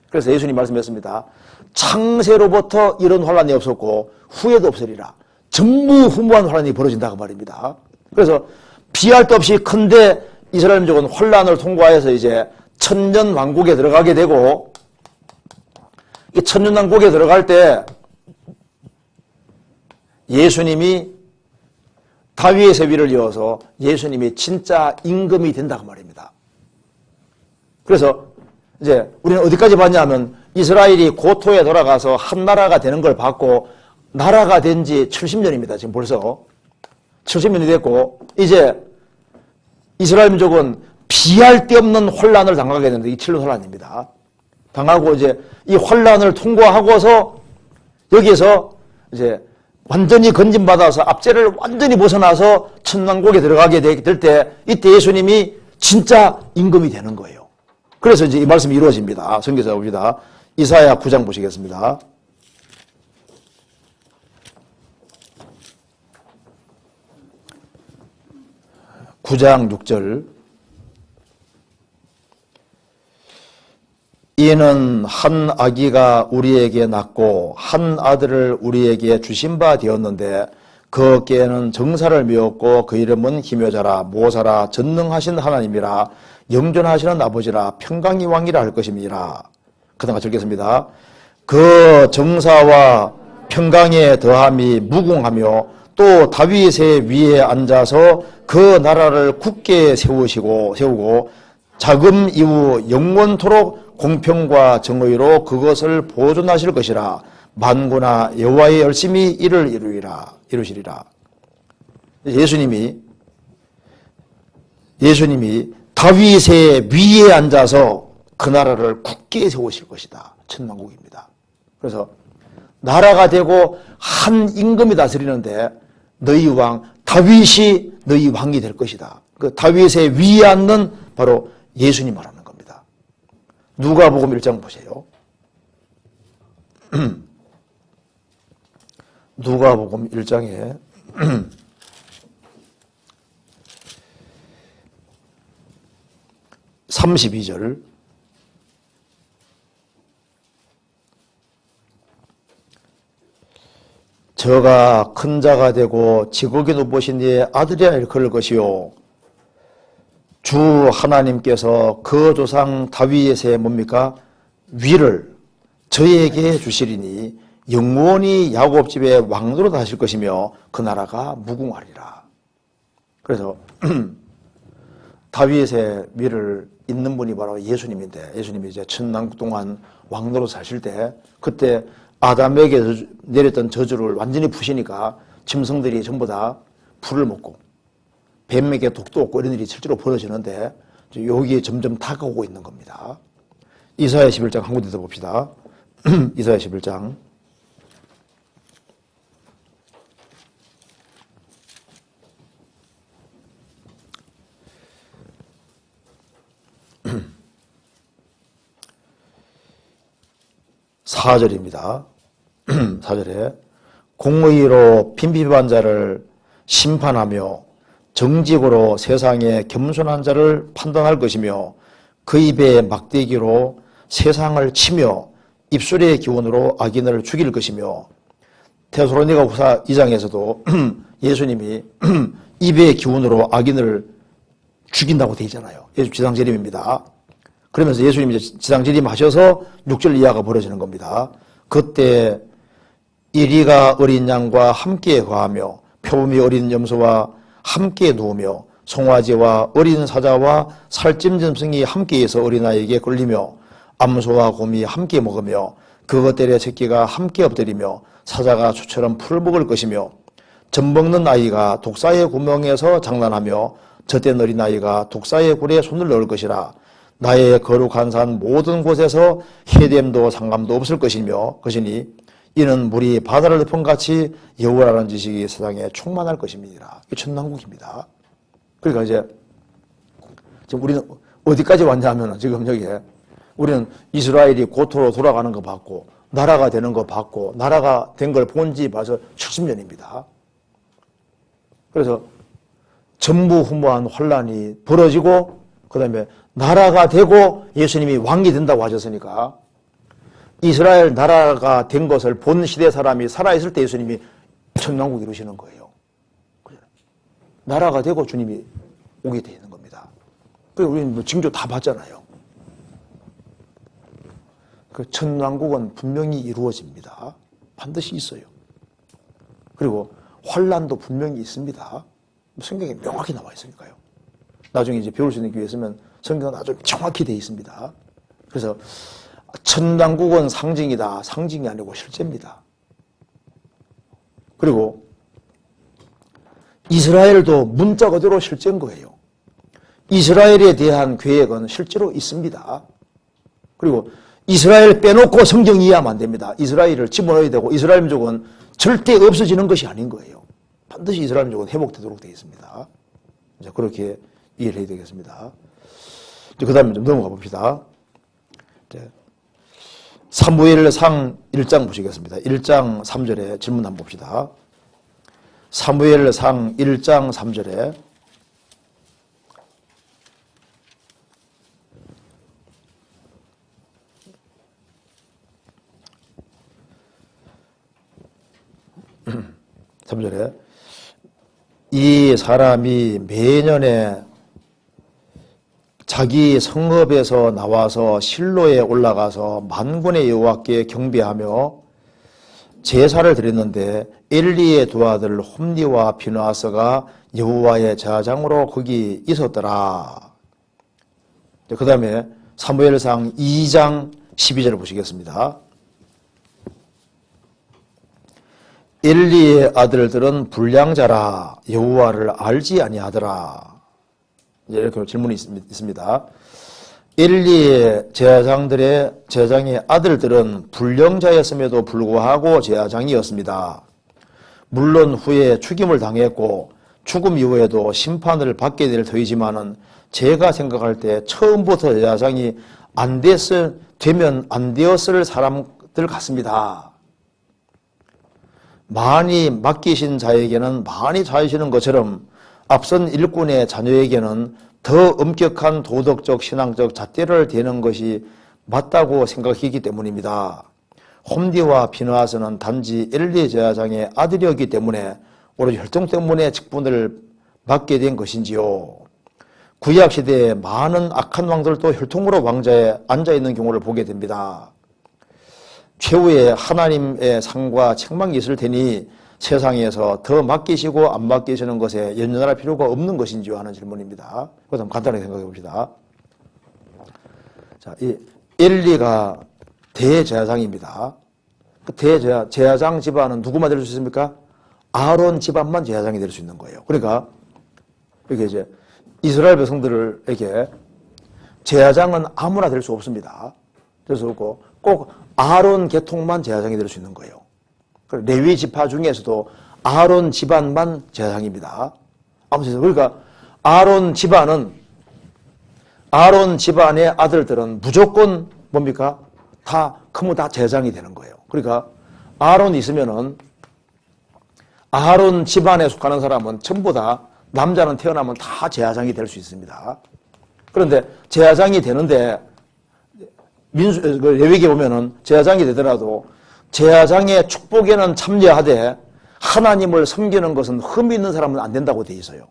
Speaker 1: 그래서 예수님 말씀했습니다. 창세로부터 이런 혼란이 없었고 후에도 없으리라. 전무후무한 혼란이 벌어진다고 말입니다. 그래서 비할 데 없이 큰데 이스라엘 민족은 혼란을 통과해서 이제 천년 왕국에 들어가게 되고 이 천년 왕국에 들어갈 때 예수님이 다윗의 위를 이어서 예수님이 진짜 임금이 된다고 말입니다. 그래서 이제 우리는 어디까지 봤냐면 이스라엘이 고토에 돌아가서 한 나라가 되는 걸 봤고 나라가 된 지 70년입니다. 지금 벌써 70년이 됐고 이제 이스라엘 민족은 비할 데 없는 혼란을 당하게 되는데 이 7년 혼란입니다. 당하고 이제 이 혼란을 통과하고서 여기에서 이제 완전히 건진받아서 압제를 완전히 벗어나서 천왕국에 들어가게 될 때 이때 예수님이 진짜 임금이 되는 거예요. 그래서 이제 이 말씀이 이루어집니다. 성경에서 봅시다. 이사야 9장 보시겠습니다. (9장 6절) 이는 한 아기가 우리에게 낳고 한 아들을 우리에게 주신 바 되었는데 그 어깨에는 정사를 메었고 그 이름은 기묘자라 모사라 전능하신 하나님이라 영존하시는 아버지라 평강의 왕이라 할 것입니다. 그다음 같이 읽겠습니다. 그 정사와 평강의 더함이 무궁하며 또 다윗의 위에 앉아서 그 나라를 굳게 세우고 자금 이후 영원토록 공평과 정의로 그것을 보존하실 것이라. 만군아 여호와의 열심히 이를 이루시리라. 예수님이 다윗의 위에 앉아서 그 나라를 굳게 세우실 것이다. 천만국입니다. 그래서 나라가 되고 한 임금이 다스리는데 너희 왕 다윗이 너희 왕이 될 것이다. 그 다윗의 위에 앉는 바로 예수님 말하는 겁니다. 누가복음 1장 보세요. 누가복음 1장에 32절 저가 큰 자가 되고 지극히 높으신 이의 아들이라 일컬을 것이요 주 하나님께서 그 조상 다윗의 뭡니까? 위를 저에게 주시리니 영원히 야곱 집의 왕노릇 하실 것이며 그 나라가 무궁하리라. 그래서 다윗의 위를 잇는 분이 바로 예수님인데 예수님이 이제 천남국 동안 왕노릇 하실 때 그때 아담에게 내렸던 저주를 완전히 푸시니까 짐승들이 전부 다 풀을 먹고 뱀에게 독도 없고 이런 일이 실제로 벌어지는데 여기에 점점 다가오고 있는 겁니다. 이사야 11장 한 군데 더 봅시다. 이사야 11장 4절입니다. 4절에 공의로 빈비반 자를 심판하며 정직으로 세상의 겸손한 자를 판단할 것이며 그 입의 막대기로 세상을 치며 입술의 기운으로 악인을 죽일 것이며 데살로니가 후서 2장에서도 예수님이 입의 기운으로 악인을 죽인다고 되어 있잖아요. 예수 지상재림입니다. 그러면서 예수님이 지상재림 하셔서 6절 이하가 벌어지는 겁니다. 그때 이리가 어린 양과 함께 거하며 표범이 어린 염소와 함께 누우며 송아지와 어린 사자와 살찐 짐승이 함께해서 어린아이에게 끌리며 암소와 곰이 함께 먹으며 그것들의 새끼가 함께 엎드리며 사자가 수처럼 풀을 먹을 것이며 젖먹는 아이가 독사의 구멍에서 장난하며 젖된 어린아이가 독사의 굴에 손을 넣을 것이라. 나의 거룩한 산 모든 곳에서 해됨도 상감도 없을 것이니 이는 물이 바다를 덮은같이 여호와라는 지식이 세상에 충만할 것입니다. 이게 천만국입니다. 그러니까 이제 지금 우리는 어디까지 왔냐면 지금 여기에 우리는 이스라엘이 고토로 돌아가는 거 봤고 나라가 되는 거 봤고 나라가 된 걸 본 지 벌써 70년입니다. 그래서 전무후무한 혼란이 벌어지고 그 다음에 나라가 되고 예수님이 왕이 된다고 하셨으니까 이스라엘 나라가 된 것을 본 시대 사람이 살아있을 때 예수님이 천왕국 이루시는 거예요. 나라가 되고 주님이 오게 되어 있는 겁니다. 그래서 우리는 뭐 징조 다 봤잖아요. 그 천왕국은 분명히 이루어집니다. 반드시 있어요. 그리고 환란도 분명히 있습니다. 성경에 명확히 나와 있으니까요. 나중에 이제 배울 수 있는 기회 있으면 성경은 아주 정확히 되어 있습니다. 그래서 천당국은 상징이다. 상징이 아니고 실제입니다. 그리고 이스라엘도 문자 그대로 실제인 거예요. 이스라엘에 대한 계획은 실제로 있습니다. 그리고 이스라엘 빼놓고 성경 이해하면 안 됩니다. 이스라엘을 집어넣어야 되고 이스라엘 민족은 절대 없어지는 것이 아닌 거예요. 반드시 이스라엘 민족은 회복되도록 되어 있습니다. 이제 그렇게 이해를 해야 되겠습니다. 그 다음에 좀 넘어가 봅시다. 사무엘상 1장 보시겠습니다. 1장 3절에 질문 한번 봅시다. 사무엘상 1장 3절에 이 사람이 매년에 자기 성읍에서 나와서 실로에 올라가서 만군의 여호와께 경배하며 제사를 드렸는데 엘리의 두 아들 홈니와 비느하스가 여호와의 제사장으로 거기 있었더라. 그 다음에 사무엘상 2장 12절을 보시겠습니다. 엘리의 아들들은 불량자라 여호와를 알지 아니하더라. 이렇게 질문이 있습니다. 엘리의 제사장의 아들들은 불량자였음에도 불구하고 제사장이었습니다. 물론 후에 죽임을 당했고 죽음 이후에도 심판을 받게 될 터이지만은 제가 생각할 때 처음부터 제사장이 되면 안 되었을 사람들 같습니다. 많이 맡기신 자에게는 많이 잘하시는 것처럼 앞선 일꾼의 자녀에게는 더 엄격한 도덕적 신앙적 잣대를 대는 것이 맞다고 생각했기 때문입니다. 홈디와 비느하스는 단지 엘리 제사장의 아들이었기 때문에 오로지 혈통 때문에 직분을 맡게 된 것인지요. 구약시대에 많은 악한 왕들도 혈통으로 왕자에 앉아있는 경우를 보게 됩니다. 최후에 하나님의 상과 책망이 있을 테니 세상에서 더 맡기시고 안 맡기시는 것에 연연할 필요가 없는 것인지요 하는 질문입니다. 그것도 간단하게 생각해 봅시다. 자, 이 엘리가 대제사장입니다. 제사장 집안은 누구만 될 수 있습니까? 아론 집안만 제사장이 될 수 있는 거예요. 그러니까 이렇게 이제 이스라엘 백성들에게 제사장은 아무나 될 수 없습니다. 그래서 꼭 아론 계통만 제사장이 될 수 있는 거예요. 레위 지파 중에서도 아론 집안만 제사장입니다. 아무튼 그러니까 아론 집안의 아들들은 무조건 뭡니까? 크면 다 제사장이 되는 거예요. 그러니까 아론이 있으면은 아론 집안에 속하는 사람은 전부 다 남자는 태어나면 다 제사장이 될 수 있습니다. 그런데 제사장이 되는데 레위기에 보면은 제사장이 되더라도 제사장의 축복에는 참여하되 하나님을 섬기는 것은 흠이 있는 사람은 안 된다고 돼 있어요.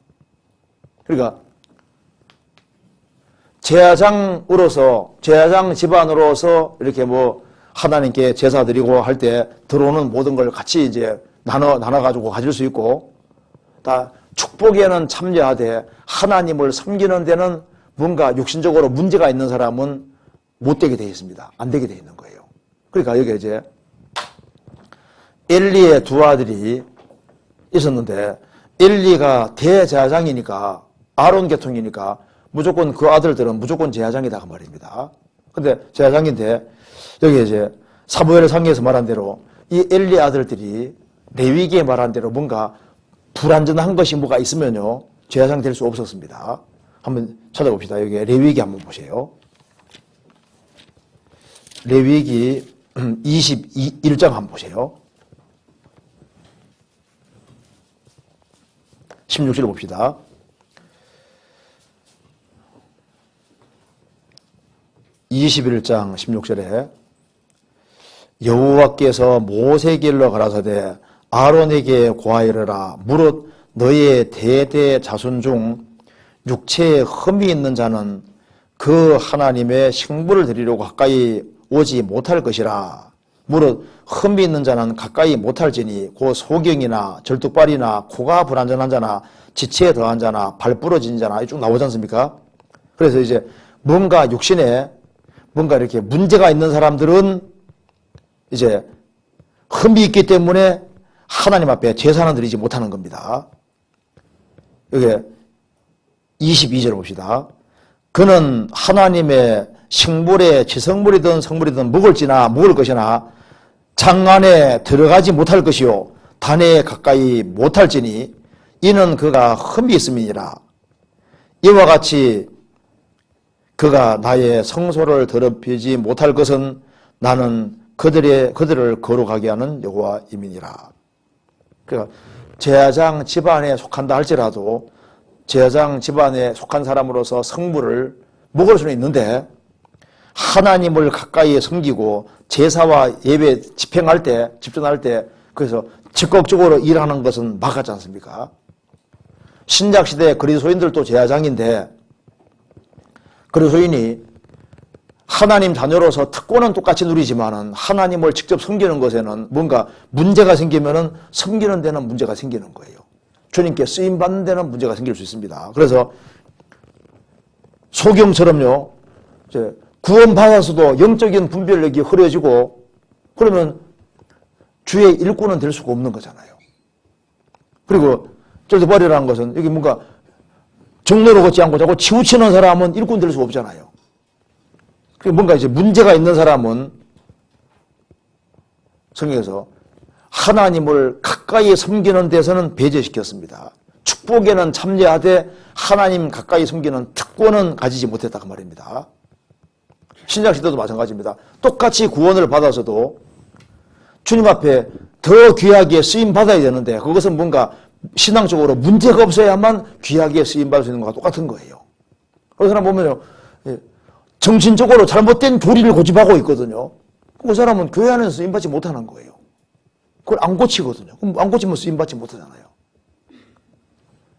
Speaker 1: 그러니까 제사장 집안으로서 이렇게 하나님께 제사 드리고 할 때 들어오는 모든 걸 같이 이제 나눠가지고 가질 수 있고, 다 축복에는 참여하되 하나님을 섬기는 데는 뭔가 육신적으로 문제가 있는 사람은 못 되게 되어 있습니다. 안 되게 되어 있는 거예요. 그러니까 여기 이제 엘리의 두 아들이 있었는데 엘리가 대제사장이니까 아론 계통이니까 무조건 그 아들들은 무조건 제사장이다 그 말입니다. 근데 제사장인데 여기 이제 사무엘상에서 말한 대로 이 엘리 아들들이 레위기에 말한 대로 뭔가 불완전한 것이 뭐가 있으면요 제사장 될 수 없었습니다. 한번 찾아봅시다. 여기 레위기 한번 보세요. 레위기 21장 한번 보세요. 16절 봅시다. (21장) 16절에 여호와께서 모세길로 가라사대 아론에게 고하이르라. 무릇 너의 대대 자손 중 육체에 흠이 있는 자는 그 하나님의 식물을 드리려고 가까이 오지 못할 것이라. 무릇 흠이 있는 자는 가까이 못할지니 곧 소경이나 절뚝발이나 코가 불완전한 자나 지체에 더한 자나 발 부러진 자나 쭉 나오지 않습니까? 그래서 이제 뭔가 육신에 뭔가 이렇게 문제가 있는 사람들은 이제 흠이 있기 때문에 하나님 앞에 제사는 드리지 못하는 겁니다. 여기 22절 봅시다. 그는 하나님의 식물의 지성물이든 성물이든 먹을 것이나 장 안에 들어가지 못할 것이요 단에 가까이 못할지니 이는 그가 흠이 있음이니라. 이와 같이 그가 나의 성소를 더럽히지 못할 것은 나는 그들을 거룩하게 하는 여호와임이니라. 그러니까 제사장 집안에 속한다 할지라도 제사장 집안에 속한 사람으로서 성물을 먹을 수는 있는데 하나님을 가까이 섬기고 제사와 예배 집행할 때, 집전할 때 그래서 적극적으로 일하는 것은 막하지 않습니까? 신약시대 그리스도인들도 제사장인데 그리스도인이 하나님 자녀로서 특권은 똑같이 누리지만은 하나님을 직접 섬기는 것에는 뭔가 문제가 생기면은 섬기는 데는 문제가 생기는 거예요. 주님께 쓰임받는 데는 문제가 생길 수 있습니다. 그래서 소경처럼요, 구원받아서도 영적인 분별력이 흐려지고 그러면 주의 일꾼은 될 수가 없는 거잖아요. 그리고 쫄대버리라는 것은 여기 뭔가 정로로 걷지 않고 자꾸 치우치는 사람은 일꾼 될 수 없잖아요. 뭔가 이제 문제가 있는 사람은 성경에서 하나님을 가까이 섬기는 데서는 배제시켰습니다. 축복에는 참여하되 하나님 가까이 섬기는 특권은 가지지 못했다 그 말입니다. 신약시대도 마찬가지입니다. 똑같이 구원을 받아서도 주님 앞에 더 귀하게 쓰임받아야 되는데 그것은 뭔가 신앙적으로 문제가 없어야만 귀하게 쓰임받을 수 있는 것과 똑같은 거예요. 그 사람 보면요, 정신적으로 잘못된 교리를 고집하고 있거든요. 그 사람은 교회 안에서 쓰임받지 못하는 거예요. 그걸 안 고치거든요. 그럼 안 고치면 쓰임받지 못하잖아요.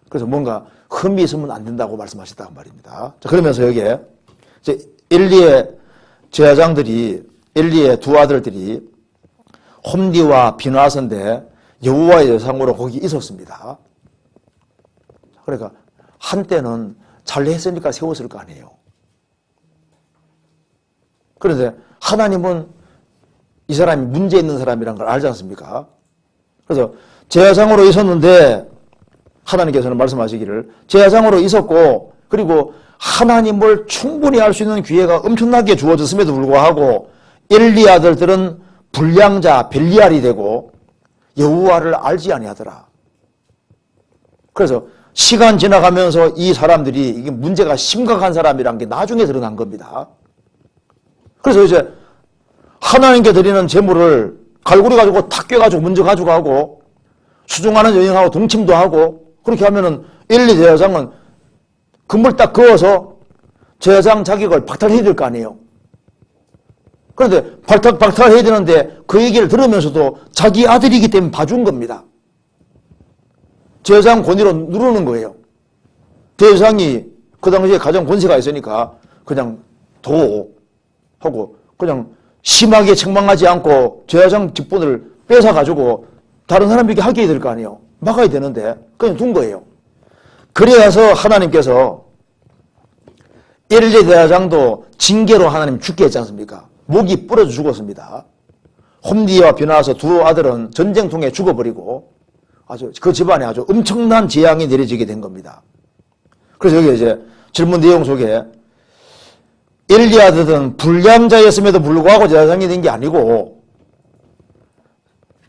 Speaker 1: 그래서 뭔가 흠이 있으면 안 된다고 말씀하셨다고 말입니다. 자, 그러면서 여기에 이제 엘리의 제사장들이, 엘리의 두 아들들이 홈디와 비나스인데 여호와의 대상으로 거기 있었습니다. 그러니까 한때는 잘 했으니까 세웠을 거 아니에요. 그런데 하나님은 이 사람이 문제 있는 사람이라는 걸 알지 않습니까? 그래서 제사장으로 있었는데 하나님께서는 말씀하시기를 제사장으로 있었고 그리고 하나님을 충분히 알 수 있는 기회가 엄청나게 주어졌음에도 불구하고 엘리 아들들은 불량자 벨리알이 되고 여호와를 알지 아니하더라. 그래서 시간 지나가면서 이 사람들이 이게 문제가 심각한 사람이란 게 나중에 드러난 겁니다. 그래서 이제 하나님께 드리는 제물을 갈고리 가지고 탁 꿰가지고 먼저 가져가고 수종하는 여인하고 동침도 하고 그렇게 하면은 엘리 제사장은 금을 딱 그어서 제사장 자격을 박탈해야 될 거 아니에요. 그런데 박탈해야 되는데 그 얘기를 들으면서도 자기 아들이기 때문에 봐준 겁니다. 제사장 권위로 누르는 거예요. 대제사장이 그 당시에 가장 권세가 있으니까 그냥 하고 그냥 심하게 책망하지 않고 제사장 직분을 뺏어가지고 다른 사람에게 하게 해야 될 거 아니에요. 막아야 되는데 그냥 둔 거예요. 그래서 하나님께서 엘리 제사장도 징계로 하나님 죽게 했지 않습니까? 목이 부러져 죽었습니다. 홈디와 비나서 두 아들은 전쟁통에 죽어버리고 아주 그 집안에 아주 엄청난 재앙이 내려지게 된 겁니다. 그래서 여기 이제 질문 내용 속에 엘리 아들은 불량자였음에도 불구하고 제사장이 된 게 아니고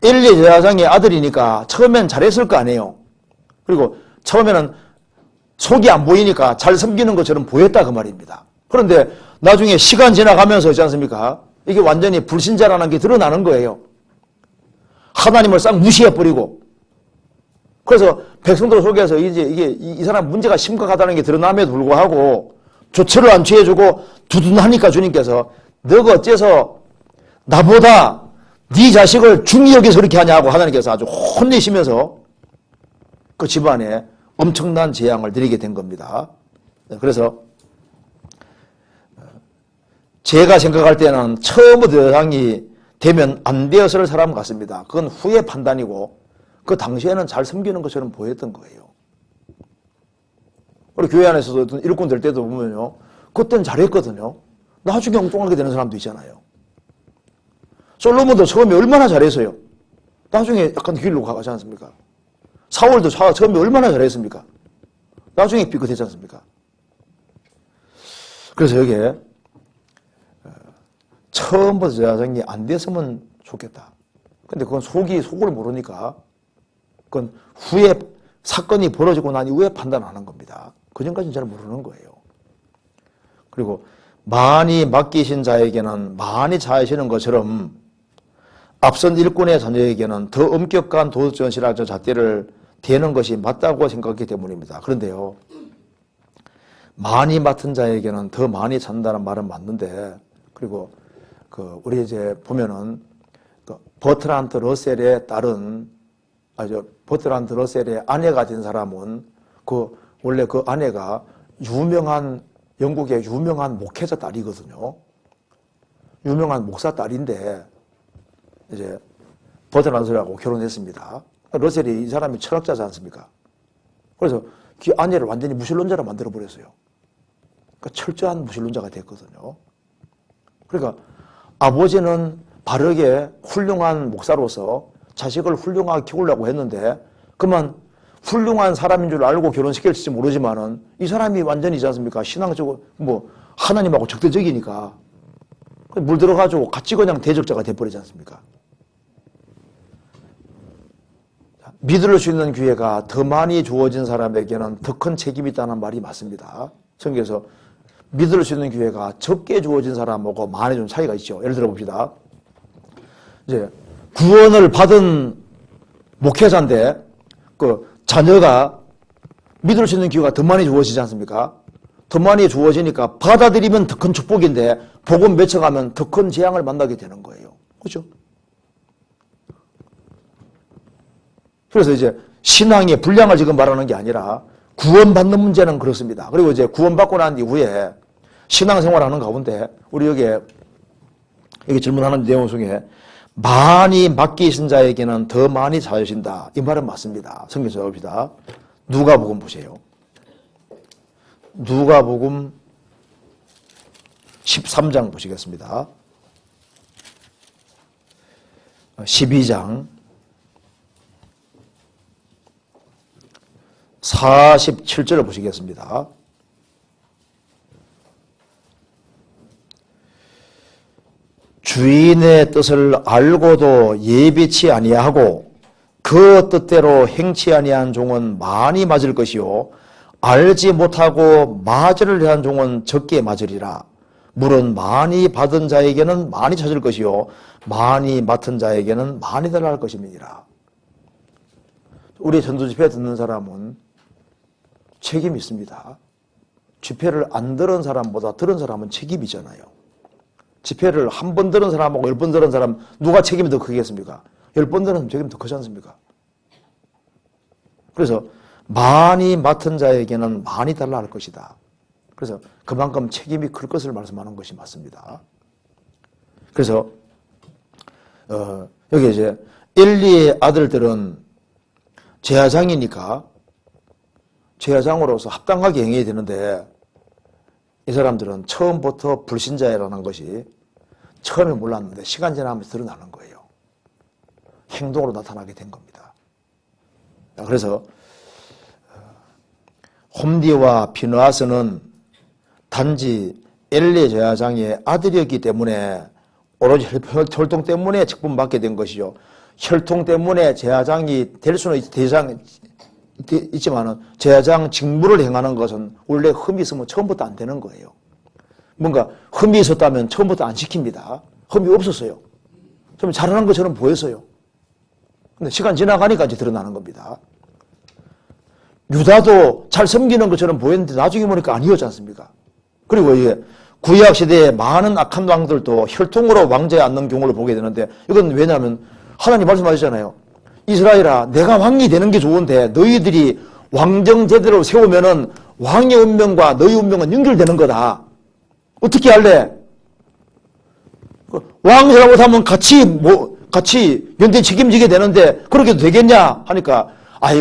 Speaker 1: 엘리 제사장의 아들이니까 처음엔 잘했을 거 아니에요. 그리고 처음에는 속이 안 보이니까 잘 섬기는 것처럼 보였다 그 말입니다. 그런데 나중에 시간 지나가면서 있지 않습니까? 이게 완전히 불신자라는 게 드러나는 거예요. 하나님을 싹 무시해버리고 그래서 백성들 속에서 이제 이 사람 문제가 심각하다는 게 드러남에도 불구하고 조처를 안 취해주고 두둔하니까 주님께서 너가 어째서 나보다 네 자식을 중히 여기서 그렇게 하냐고 하나님께서 아주 혼내시면서 그 집안에 엄청난 재앙을 드리게 된 겁니다. 그래서 제가 생각할 때는 처음부터 대상이 되면 안 되었을 사람 같습니다. 그건 후의 판단이고 그 당시에는 잘 섬기는 것처럼 보였던 거예요. 우리 교회 안에서도 어떤 일꾼 될 때도 보면요. 그때는 잘했거든요. 나중에 엉뚱하게 되는 사람도 있잖아요. 솔로몬도 처음에 얼마나 잘했어요. 나중에 약간 길로 가지 않습니까? 사울도 처음에 얼마나 잘했습니까? 나중에 삐끗했지 않습니까? 그래서 여기에 처음부터 제사장이 안 됐으면 좋겠다. 근데 그건 속을 모르니까 그건 후에 사건이 벌어지고 난 이후에 판단하는 겁니다. 그전까지는 잘 모르는 거예요. 그리고 많이 맡기신 자에게는 많이 잘하시는 것처럼 앞선 일꾼의 자녀에게는 더 엄격한 도덕적 신학적 잣대를 대는 것이 맞다고 생각했기 때문입니다. 그런데요, 많이 맡은 자에게는 더 많이 잔다는 말은 맞는데, 그리고 우리 이제 보면은 버트란트 러셀의 딸은 버트란트 러셀의 아내가 된 사람은 원래 그 아내가 영국의 유명한 목회자 딸이거든요. 유명한 목사 딸인데, 이제, 버트란드하고 결혼했습니다. 러셀이 이 사람이 철학자지 않습니까? 그래서 그 아내를 완전히 무신론자로 만들어버렸어요. 그러니까 철저한 무신론자가 됐거든요. 그러니까 아버지는 바르게 훌륭한 목사로서 자식을 훌륭하게 키우려고 했는데, 그만 훌륭한 사람인 줄 알고 결혼시킬지 모르지만은 이 사람이 완전히지 않습니까? 신앙적으로, 하나님하고 적대적이니까. 물들어가지고 같이 그냥 대적자가 돼버리지 않습니까? 믿을 수 있는 기회가 더 많이 주어진 사람에게는 더 큰 책임이 있다는 말이 맞습니다. 성경에서 믿을 수 있는 기회가 적게 주어진 사람하고 많이 좀 차이가 있죠. 예를 들어 봅시다. 이제 구원을 받은 목회자인데 그 자녀가 믿을 수 있는 기회가 더 많이 주어지지 않습니까? 더 많이 주어지니까 받아들이면 더 큰 축복인데 복음 맺혀가면 더 큰 재앙을 만나게 되는 거예요. 그렇죠? 그래서 이제 신앙의 분량을 지금 말하는 게 아니라 구원받는 문제는 그렇습니다. 그리고 이제 구원받고 난 이후에 신앙생활하는 가운데 우리 여기 질문하는 내용 중에 많이 맡기신 자에게는 더 많이 사주신다. 이 말은 맞습니다. 성경 찾아봅시다. 누가복음 보세요. 누가복음 13장 보시겠습니다. 12장 47절을 보시겠습니다. 주인의 뜻을 알고도 예비치 아니하고 그 뜻대로 행치 아니한 종은 많이 맞을 것이요 알지 못하고 맞으려 한 종은 적게 맞으리라. 물은 많이 받은 자에게는 많이 찾을 것이요 많이 맡은 자에게는 많이 달라 할 것임이니라. 우리 전도 집회 듣는 사람은 책임이 있습니다. 집회를 안 들은 사람보다 들은 사람은 책임이 있잖아요. 집회를 한 번 들은 사람하고 10번 들은 사람 누가 책임이 더 크겠습니까? 10번 들은 책임이 더 크지 않습니까? 그래서 많이 맡은 자에게는 많이 달라 할 것이다. 그래서 그만큼 책임이 클 것을 말씀하는 것이 맞습니다. 그래서 여기 이제 엘리의 아들들은 제사장이니까 제사장으로서 합당하게 행해야 되는데 이 사람들은 처음부터 불신자라는 것이 처음에 몰랐는데 시간 지나면서 드러나는 거예요. 행동으로 나타나게 된 겁니다. 그래서 홈디와 비느하스는 단지 엘리 제사장의 아들이었기 때문에 오로지 혈통 때문에 직분받게 된 것이죠. 혈통 때문에 제사장이 될 수는 있지만은 제사장 직무를 행하는 것은 원래 흠이 있으면 처음부터 안 되는 거예요. 뭔가 흠이 있었다면 처음부터 안 시킵니다. 흠이 없었어요. 좀 잘하는 것처럼 보였어요. 근데 시간 지나가니까 이제 드러나는 겁니다. 유다도 잘 섬기는 것처럼 보였는데 나중에 보니까 아니었지 않습니까? 그리고 이게 구약 시대에 많은 악한 왕들도 혈통으로 왕자에 앉는 경우를 보게 되는데 이건 왜냐하면 하나님 말씀하셨잖아요. 이스라엘아, 내가 왕이 되는 게 좋은데 너희들이 왕정 제대로 세우면은 왕의 운명과 너희 운명은 연결되는 거다. 어떻게 할래? 왕 잘못하면 같이 연대 책임지게 되는데 그렇게도 되겠냐? 하니까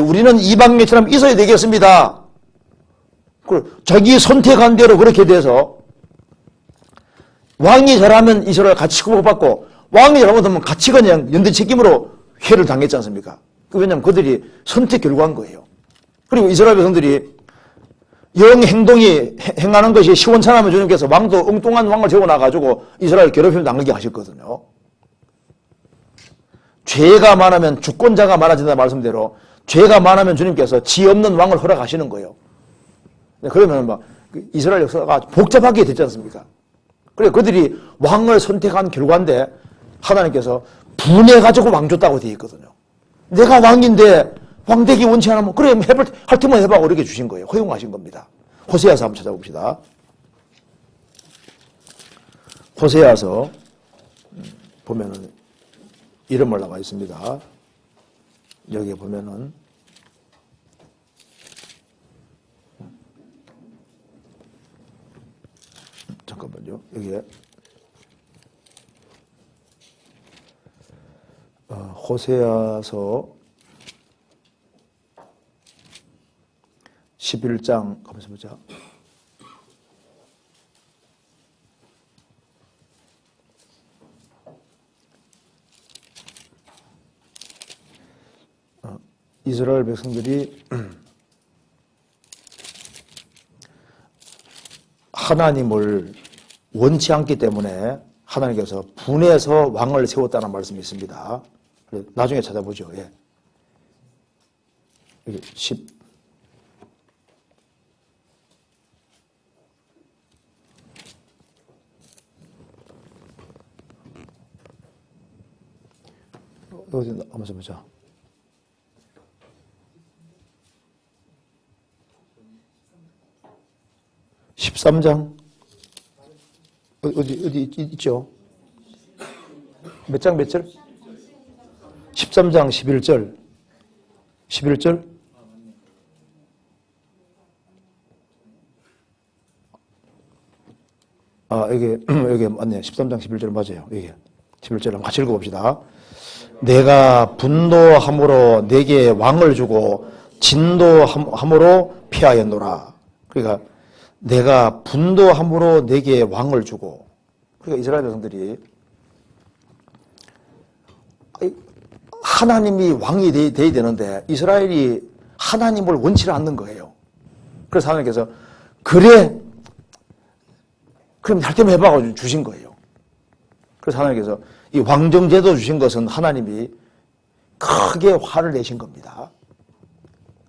Speaker 1: 우리는 이방인처럼 있어야 되겠습니다. 자기 선택한 대로 그렇게 돼서 왕이 잘하면 이스라엘 같이 축복받고 왕이 잘못하면 같이 그냥 연대 책임으로 회를 당했지 않습니까? 왜냐하면 그들이 선택 결과인 거예요. 그리고 이스라엘 백성들이 영 행동이 행하는 것이 시원찮으면 주님께서 왕도 엉뚱한 왕을 세워놔가지고 이스라엘 괴롭힘을 당하게 하셨거든요. 죄가 많으면 주권자가 많아진다는 말씀대로 죄가 많으면 주님께서 지 없는 왕을 허락하시는 거예요. 그러면 막 이스라엘 역사가 복잡하게 됐지 않습니까? 그래 그들이 왕을 선택한 결과인데 하나님께서 분해가지고 왕 줬다고 되어 있거든요. 내가 왕인데 왕되기 원치 않으면 그래 할 테면 해봐 이렇게 주신 거예요. 허용하신 겁니다. 호세아서 한번 찾아봅시다. 호세아서 보면은 이름을 나와 있습니다. 여기에 보면은 잠깐만요. 여기에 호세아서 11장 가면서 보자. 이스라엘 백성들이 하나님을 원치 않기 때문에 하나님께서 분해서 왕을 세웠다는 말씀이 있습니다. 나중에 찾아보죠. 예. 여기 10. 어디 한번 보자. 13장 어디 있죠? 몇 장 몇 절? 13장 11절. 11절? 여기 맞네. 13장 11절 맞아요. 여기 11절 한번 같이 읽어봅시다. 내가 분노함으로 내게 왕을 주고 진노함으로 피하였노라. 그러니까 내가 분노함으로 내게 왕을 주고, 그러니까 이스라엘 백성들이 하나님이 왕이 돼야 되는데 이스라엘이 하나님을 원치 않는 거예요. 그래서 하나님께서 그래 그럼 할 때만 해봐가지고 주신 거예요. 그래서 하나님께서 이 왕정제도 주신 것은 하나님이 크게 화를 내신 겁니다.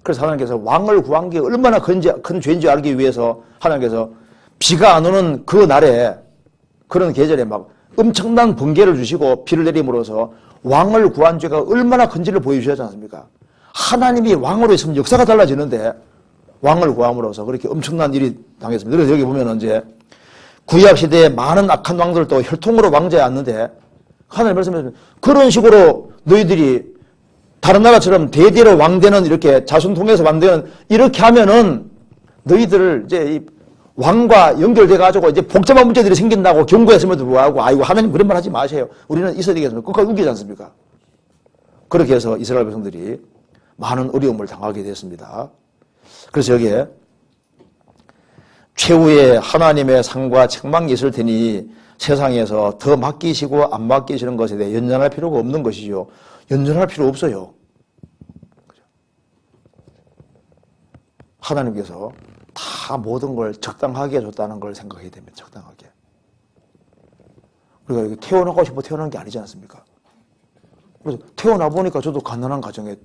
Speaker 1: 그래서 하나님께서 왕을 구한 게 얼마나 큰 죄인지 알기 위해서 하나님께서 비가 안 오는 그 날에, 그런 계절에 막 엄청난 번개를 주시고 비를 내림으로써 왕을 구한 죄가 얼마나 큰지를 보여주셨지 않습니까? 하나님이 왕으로 있으면 역사가 달라지는데 왕을 구함으로써 그렇게 엄청난 일이 당했습니다. 그래서 여기 보면 이제 구약시대에 많은 악한 왕들도 혈통으로 왕자에 앉는데 하나님 말씀하시면 그런 식으로 너희들이 다른 나라처럼 대대로 왕되는 이렇게 자손 통해서 왕되는 이렇게 하면은 너희들 이제 이 왕과 연결돼 가지고 이제 복잡한 문제들이 생긴다고 경고했음에도 불구하고 아이고 하나님 그런 말 하지 마세요. 우리는 있어야 되겠습니다. 끝까지 우기지 않습니까? 그렇게 해서 이스라엘 백성들이 많은 어려움을 당하게 됐습니다. 그래서 여기에 최후의 하나님의 상과 책망이 있을 테니 세상에서 더 맡기시고 안 맡기시는 것에 대해 연연할 필요가 없는 것이죠. 연연할 필요 없어요. 하나님께서 다 모든 걸 적당하게 줬다는 걸 생각해야 됩니다. 적당하게. 우리가 여기 태어나고 싶어 태어난 게 아니지 않습니까? 그래서 태어나 보니까 저도 가난한 가정에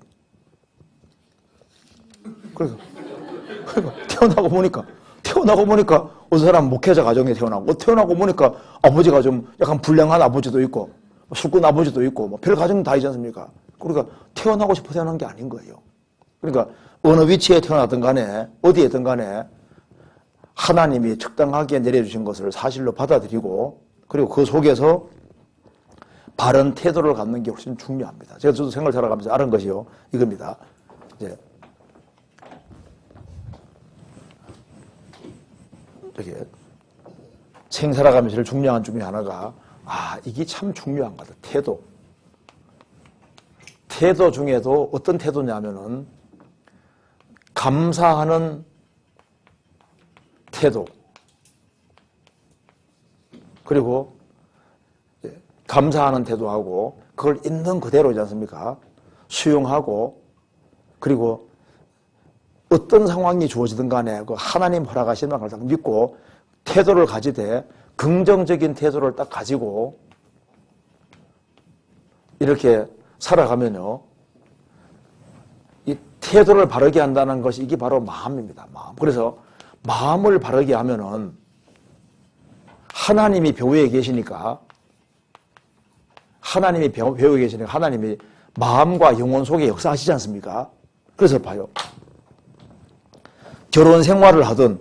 Speaker 1: 그러니까 태어나고 보니까 어떤 사람 목회자 가정에 태어나고 태어나고 보니까 아버지가 좀 약간 불량한 아버지도 있고 술꾼 아버지도 있고 뭐 별 가정 다 있지 않습니까? 그러니까 태어나고 싶어 태어난 게 아닌 거예요. 그러니까 어느 위치에 태어나든 간에 어디에 있든 간에 하나님이 적당하게 내려주신 것을 사실로 받아들이고 그리고 그 속에서 바른 태도를 갖는 게 훨씬 중요합니다. 제가 저도 생활 살아가면서 알은 것이요. 이겁니다. 이제 저기 생살아가면서 제일 중요한 중에 하나가 이게 참 중요한 거다. 태도. 태도 중에도 어떤 태도냐면은 감사하는 태도. 그리고 감사하는 태도하고 그걸 있는 그대로지 않습니까? 수용하고 그리고 어떤 상황이 주어지든 간에 그 하나님 허락하시는 걸 딱 믿고 태도를 가지되 긍정적인 태도를 딱 가지고 이렇게 살아가면요. 이 태도를 바르게 한다는 것이 이게 바로 마음입니다. 마음. 그래서 마음을 바르게 하면은 하나님이 배후에 계시니까 하나님이 마음과 영혼 속에 역사하시지 않습니까? 그래서 봐요. 결혼 생활을 하든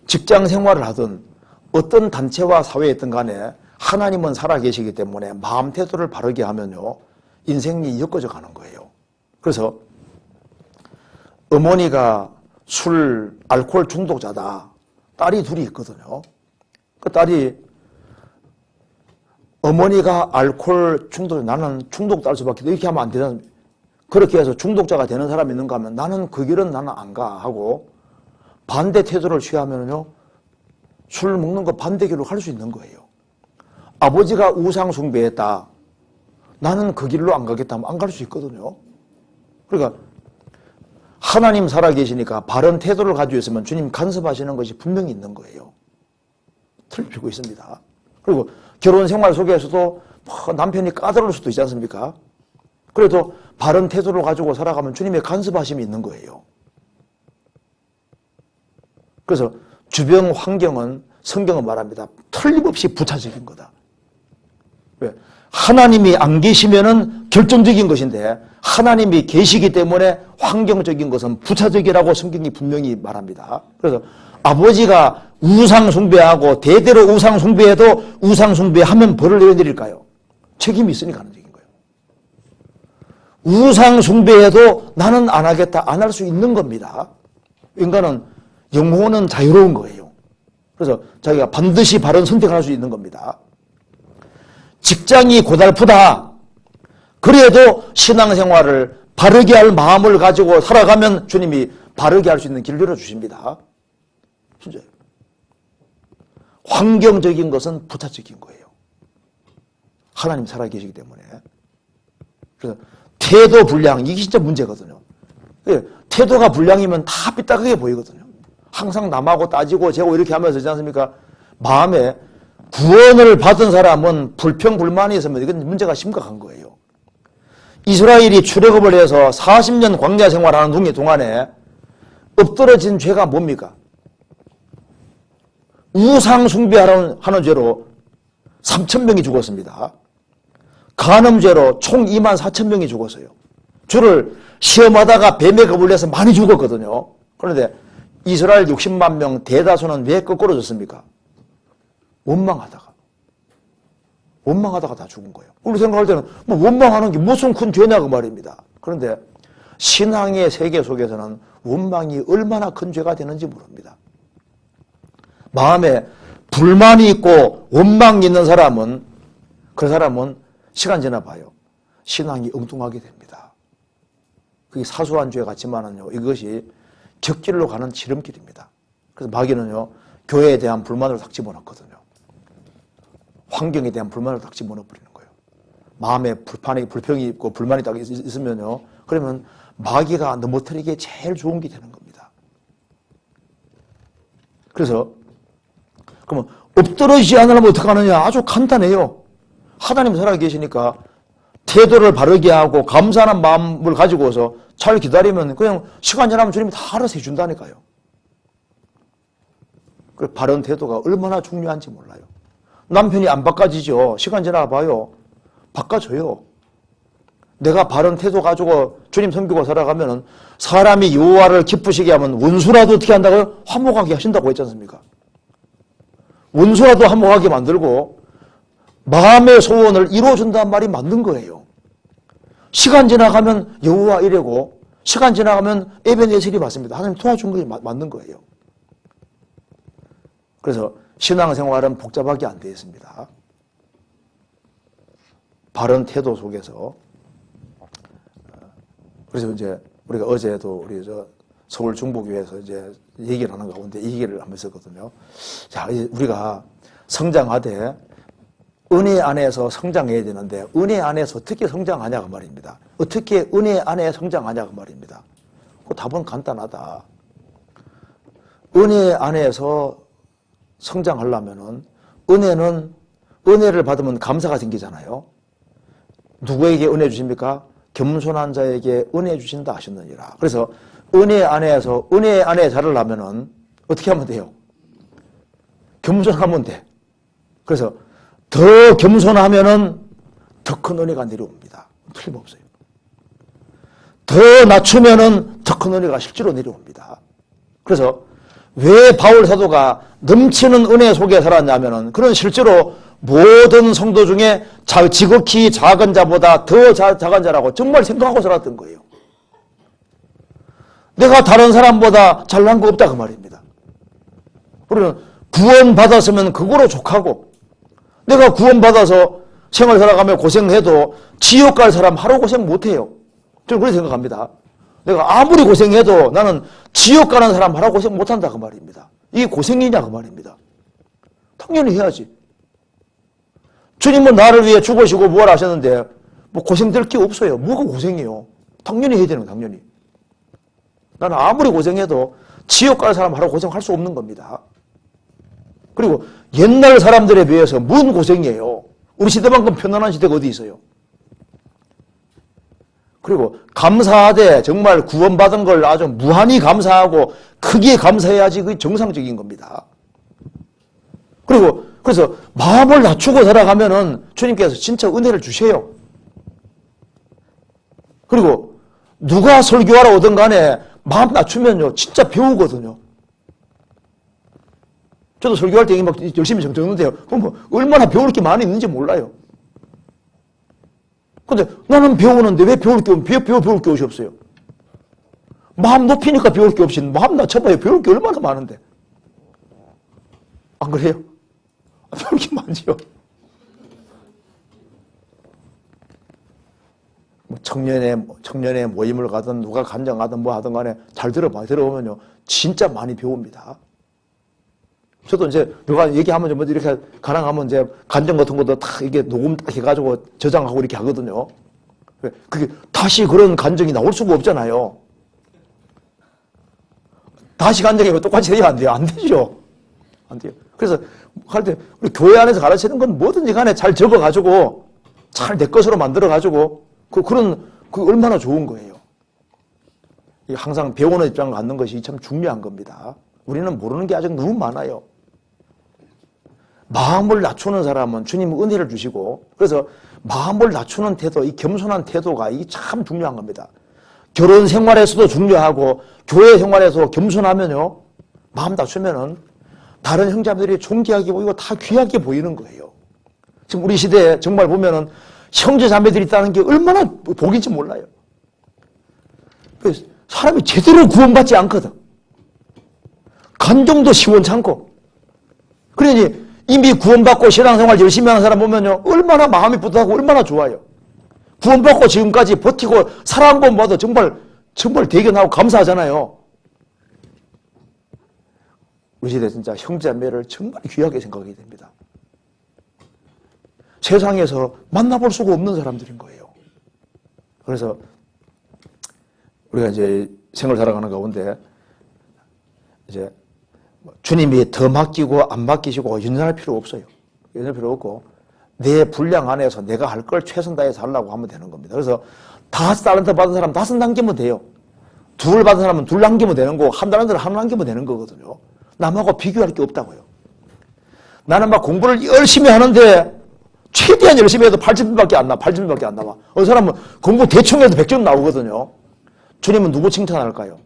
Speaker 1: 직장 생활을 하든 어떤 단체와 사회에 있든 간에 하나님은 살아계시기 때문에 마음 태도를 바르게 하면요. 인생이 엮어져 가는 거예요. 그래서 어머니가 알코올 중독자다. 딸이 둘이 있거든요. 그 딸이 어머니가 알코올 중독, 나는 중독도 할 수밖에 없다. 이렇게 하면 안 되잖아요. 그렇게 해서 중독자가 되는 사람이 있는가 하면 나는 그 길은 나는 안 가 하고 반대 태도를 취하면요. 술 먹는 거 반대길로 갈 수 있는 거예요. 아버지가 우상 숭배했다. 나는 그 길로 안 가겠다 하면 안 갈 수 있거든요. 그러니까 하나님 살아계시니까 바른 태도를 가지고 있으면 주님 간섭하시는 것이 분명히 있는 거예요. 틀리고 있습니다. 그리고 결혼 생활 속에서도 남편이 까다로울 수도 있지 않습니까? 그래도 바른 태도를 가지고 살아가면 주님의 간섭하심이 있는 거예요. 그래서 주변 환경은 성경은 말합니다. 틀림없이 부차적인 거다. 왜? 하나님이 안 계시면은 결정적인 것인데 하나님이 계시기 때문에 환경적인 것은 부차적이라고 성경이 분명히 말합니다. 그래서 아버지가 우상 숭배하고 대대로 우상 숭배해도 우상 숭배하면 벌을 내려드릴까요? 책임이 있으니까 하는 얘기인 거예요. 우상 숭배해도 나는 안 하겠다, 안 할 수 있는 겁니다. 인간은 영혼은 자유로운 거예요. 그래서 자기가 반드시 바른 선택을 할 수 있는 겁니다. 직장이 고달프다. 그래도 신앙생활을 바르게 할 마음을 가지고 살아가면 주님이 바르게 할 수 있는 길을 열어주십니다. 진짜요. 환경적인 것은 부차적인 거예요. 하나님 살아계시기 때문에. 그래서 태도 불량, 이게 진짜 문제거든요. 태도가 불량이면 다 삐딱하게 보이거든요. 항상 남하고 따지고 재고 이렇게 하면서 그렇지 않습니까? 마음에 구원을 받은 사람은 불평불만이 있으면 이건 문제가 심각한 거예요. 이스라엘이 출애굽을 해서 40년 광야 생활하는 동안에 엎드러진 죄가 뭡니까? 우상 숭배하는 죄로 3,000명이 죽었습니다. 간음죄로 총 24,000명이 죽었어요. 주를 시험하다가 뱀에 겁을 내서 많이 죽었거든요. 그런데 이스라엘 60만 명 대다수는 왜 거꾸로졌습니까? 원망하다가 다 죽은 거예요. 우리 생각할 때는 뭐 원망하는 게 무슨 큰 죄냐 그 말입니다. 그런데 신앙의 세계 속에서는 원망이 얼마나 큰 죄가 되는지 모릅니다. 마음에 불만이 있고 원망이 있는 사람은 그 사람은 시간 지나 봐요. 신앙이 엉뚱하게 됩니다. 그게 사소한 죄 같지만은요. 이것이 격길로 가는 지름길입니다. 그래서 마귀는요. 교회에 대한 불만을 딱 집어넣거든요. 환경에 대한 불만을 딱 집어넣어버리는 거예요. 마음에 불평이 있고 불만이 딱 있으면요. 그러면 마귀가 넘어뜨리기에 제일 좋은 게 되는 겁니다. 그래서 그러면 엎드러지지 않으려면 어떻게 하느냐? 아주 간단해요. 하나님 살아계시니까 태도를 바르게 하고 감사하는 마음을 가지고서 잘 기다리면 그냥 시간 지나면 주님이 다 알아서 해준다니까요. 그 바른 태도가 얼마나 중요한지 몰라요. 남편이 안 바꿔지죠. 시간 지나봐요. 바꿔줘요. 내가 바른 태도 가지고 주님 섬기고 살아가면 사람이 여호와를 기쁘시게 하면 원수라도 어떻게 한다고요? 화목하게 하신다고 했지 않습니까? 원수라도 화목하게 만들고 마음의 소원을 이루어준다는 말이 맞는 거예요. 시간 지나가면 여호와 이래고 시간 지나가면 에벤에셀이 맞습니다. 하나님 도와준 것이 맞는 거예요. 그래서 신앙생활은 복잡하게 안 되어 있습니다. 바른 태도 속에서. 그래서 이제 우리가 어제도 우리 서울 중부교회에서 이제 얘기를 하는 가운데 이 얘기를 하면서 했거든요. 자, 우리가 성장하되 은혜 안에서 성장해야 되는데 은혜 안에서 어떻게 성장하냐 그 말입니다. 어떻게 은혜 안에 성장하냐 그 말입니다. 그 답은 간단하다. 은혜 안에서 성장하려면은 은혜를 받으면 감사가 생기잖아요. 누구에게 은혜 주십니까? 겸손한 자에게 은혜 주신다 하셨느니라. 그래서 은혜 안에 자라려면은 어떻게 하면 돼요? 겸손하면 돼. 그래서 더 겸손하면은 더 큰 은혜가 내려옵니다. 틀림없어요. 더 낮추면은 더 큰 은혜가 실제로 내려옵니다. 그래서 왜 바울 사도가 넘치는 은혜 속에 살았냐면은 그는 실제로 모든 성도 중에 지극히 작은 자보다 더 작은 자라고 정말 생각하고 살았던 거예요. 내가 다른 사람보다 잘난 거 없다 그 말입니다. 우리는 구원받았으면 그거로 족하고, 내가 구원받아서 생활 살아가며 고생해도 지옥 갈 사람 하루 고생 못해요. 저는 그렇게 생각합니다. 내가 아무리 고생해도 나는 지옥 가는 사람 하루 고생 못한다 그 말입니다. 이게 고생이냐 그 말입니다. 당연히 해야지. 주님은 나를 위해 죽으시고 뭘 하셨는데 뭐 고생될 게 없어요. 뭐가 고생이에요. 당연히 해야 되는 거예요. 당연히. 나는 아무리 고생해도 지옥 갈 사람 하루 고생할 수 없는 겁니다. 그리고 옛날 사람들에 비해서 뭔 고생이에요. 우리 시대만큼 편안한 시대가 어디 있어요. 그리고 감사하되 정말 구원받은 걸 아주 무한히 감사하고 크게 감사해야지 그게 정상적인 겁니다. 그리고 그래서 마음을 낮추고 살아가면은 주님께서 진짜 은혜를 주세요. 그리고 누가 설교하러 오든 간에 마음 낮추면요 진짜 배우거든요. 저도 설교할 때 막 열심히 적는데요. 뭐 얼마나 배울 게 많이 있는지 몰라요. 근데 나는 배우는데 왜 배울 게 없이 없어요? 마음 높이니까 배울 게 없이 마음 낮춰봐요. 배울 게 얼마나 많은데. 안 그래요? 배울 게 많지요. 뭐 청년의 모임을 가든 누가 간증하든 뭐 하든 간에 잘 들어보면요. 진짜 많이 배웁니다. 저도 이제 누가 얘기하면 뭐 이렇게 가능하면 이제 간증 같은 것도 다 이게 녹음 딱 해가지고 저장하고 이렇게 하거든요. 그게 다시 그런 간증이 나올 수가 없잖아요. 다시 간증하면 똑같이 해야 안 돼요. 안 되죠. 안 돼요. 그래서 할 때 우리 교회 안에서 가르치는 건 뭐든지 간에 잘 적어가지고 잘 내 것으로 만들어가지고 그 얼마나 좋은 거예요. 항상 배우는 입장을 갖는 것이 참 중요한 겁니다. 우리는 모르는 게 아직 너무 많아요. 마음을 낮추는 사람은 주님은 은혜를 주시고 그래서 마음을 낮추는 태도, 이 겸손한 태도가 이게 참 중요한 겁니다. 결혼 생활에서도 중요하고 교회 생활에서 겸손하면요. 마음 낮추면은 다른 형제들이 존귀하게 보이고 다 귀하게 보이는 거예요. 지금 우리 시대에 정말 보면은 형제 자매들이 있다는 게 얼마나 복인지 몰라요. 사람이 제대로 구원받지 않거든. 간정도 시원찮고. 그러니 이미 구원받고 신앙생활 열심히 하는 사람 보면요. 얼마나 마음이 뿌듯하고 얼마나 좋아요. 구원받고 지금까지 버티고 살아온 것마다 정말 대견하고 감사하잖아요. 우리 시대 진짜 형제자매를 정말 귀하게 생각하게 됩니다. 세상에서 만나볼 수가 없는 사람들인 거예요. 그래서 우리가 이제 생을 살아가는 가운데 이제 주님이 더 맡기고 안 맡기시고 연연할 필요 없어요. 연연할 필요 없고 내 분량 안에서 내가 할 걸 최선 다해서 하려고 하면 되는 겁니다. 그래서 5달란트 받은 사람 5 남기면 돼요. 2 받은 사람은 2 남기면 되는 거고 1 달란트를 1 남기면 되는 거거든요. 남하고 비교할 게 없다고요. 나는 막 공부를 열심히 하는데 최대한 열심히 해도 80점밖에 안 나와. 80점밖에 안 나와. 어느 사람은 공부 대충 해도 100점 나오거든요. 주님은 누구 칭찬할까요?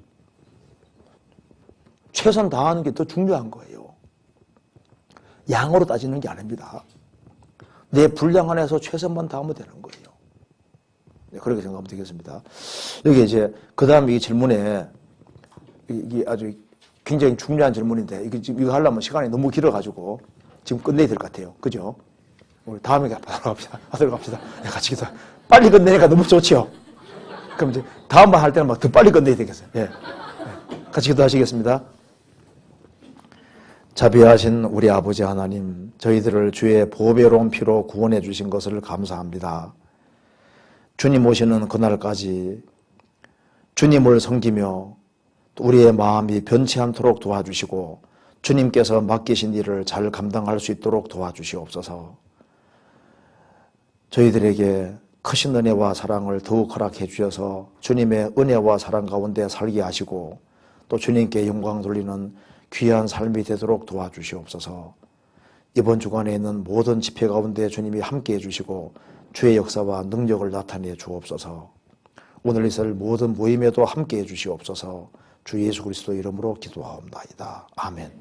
Speaker 1: 최선 다하는 게 더 중요한 거예요. 양으로 따지는 게 아닙니다. 내 분량 안에서 최선만 다하면 되는 거예요. 네, 그렇게 생각하면 되겠습니다. 여기 이제 그 다음 이 질문에 이게 아주 굉장히 중요한 질문인데 이거 하려면 시간이 너무 길어가지고 지금 끝내야 될 것 같아요. 그죠? 우리 다음에 하도록 합시다. 네, 같이 기도. 빨리 끝내니까 너무 좋지요. 그럼 이제 다음번 할 때는 막 더 빨리 끝내야 되겠어요. 예. 네. 같이 기도하시겠습니다. 자비하신 우리 아버지 하나님, 저희들을 주의 보배로운 피로 구원해 주신 것을 감사합니다. 주님 오시는 그날까지 주님을 섬기며 우리의 마음이 변치 않도록 도와주시고 주님께서 맡기신 일을 잘 감당할 수 있도록 도와주시옵소서. 저희들에게 크신 은혜와 사랑을 더욱 허락해 주셔서 주님의 은혜와 사랑 가운데 살게 하시고 또 주님께 영광 돌리는 귀한 삶이 되도록 도와주시옵소서. 이번 주간에 있는 모든 집회 가운데 주님이 함께해 주시고 주의 역사와 능력을 나타내 주옵소서. 오늘 있을 모든 모임에도 함께해 주시옵소서. 주 예수 그리스도 이름으로 기도하옵나이다. 아멘.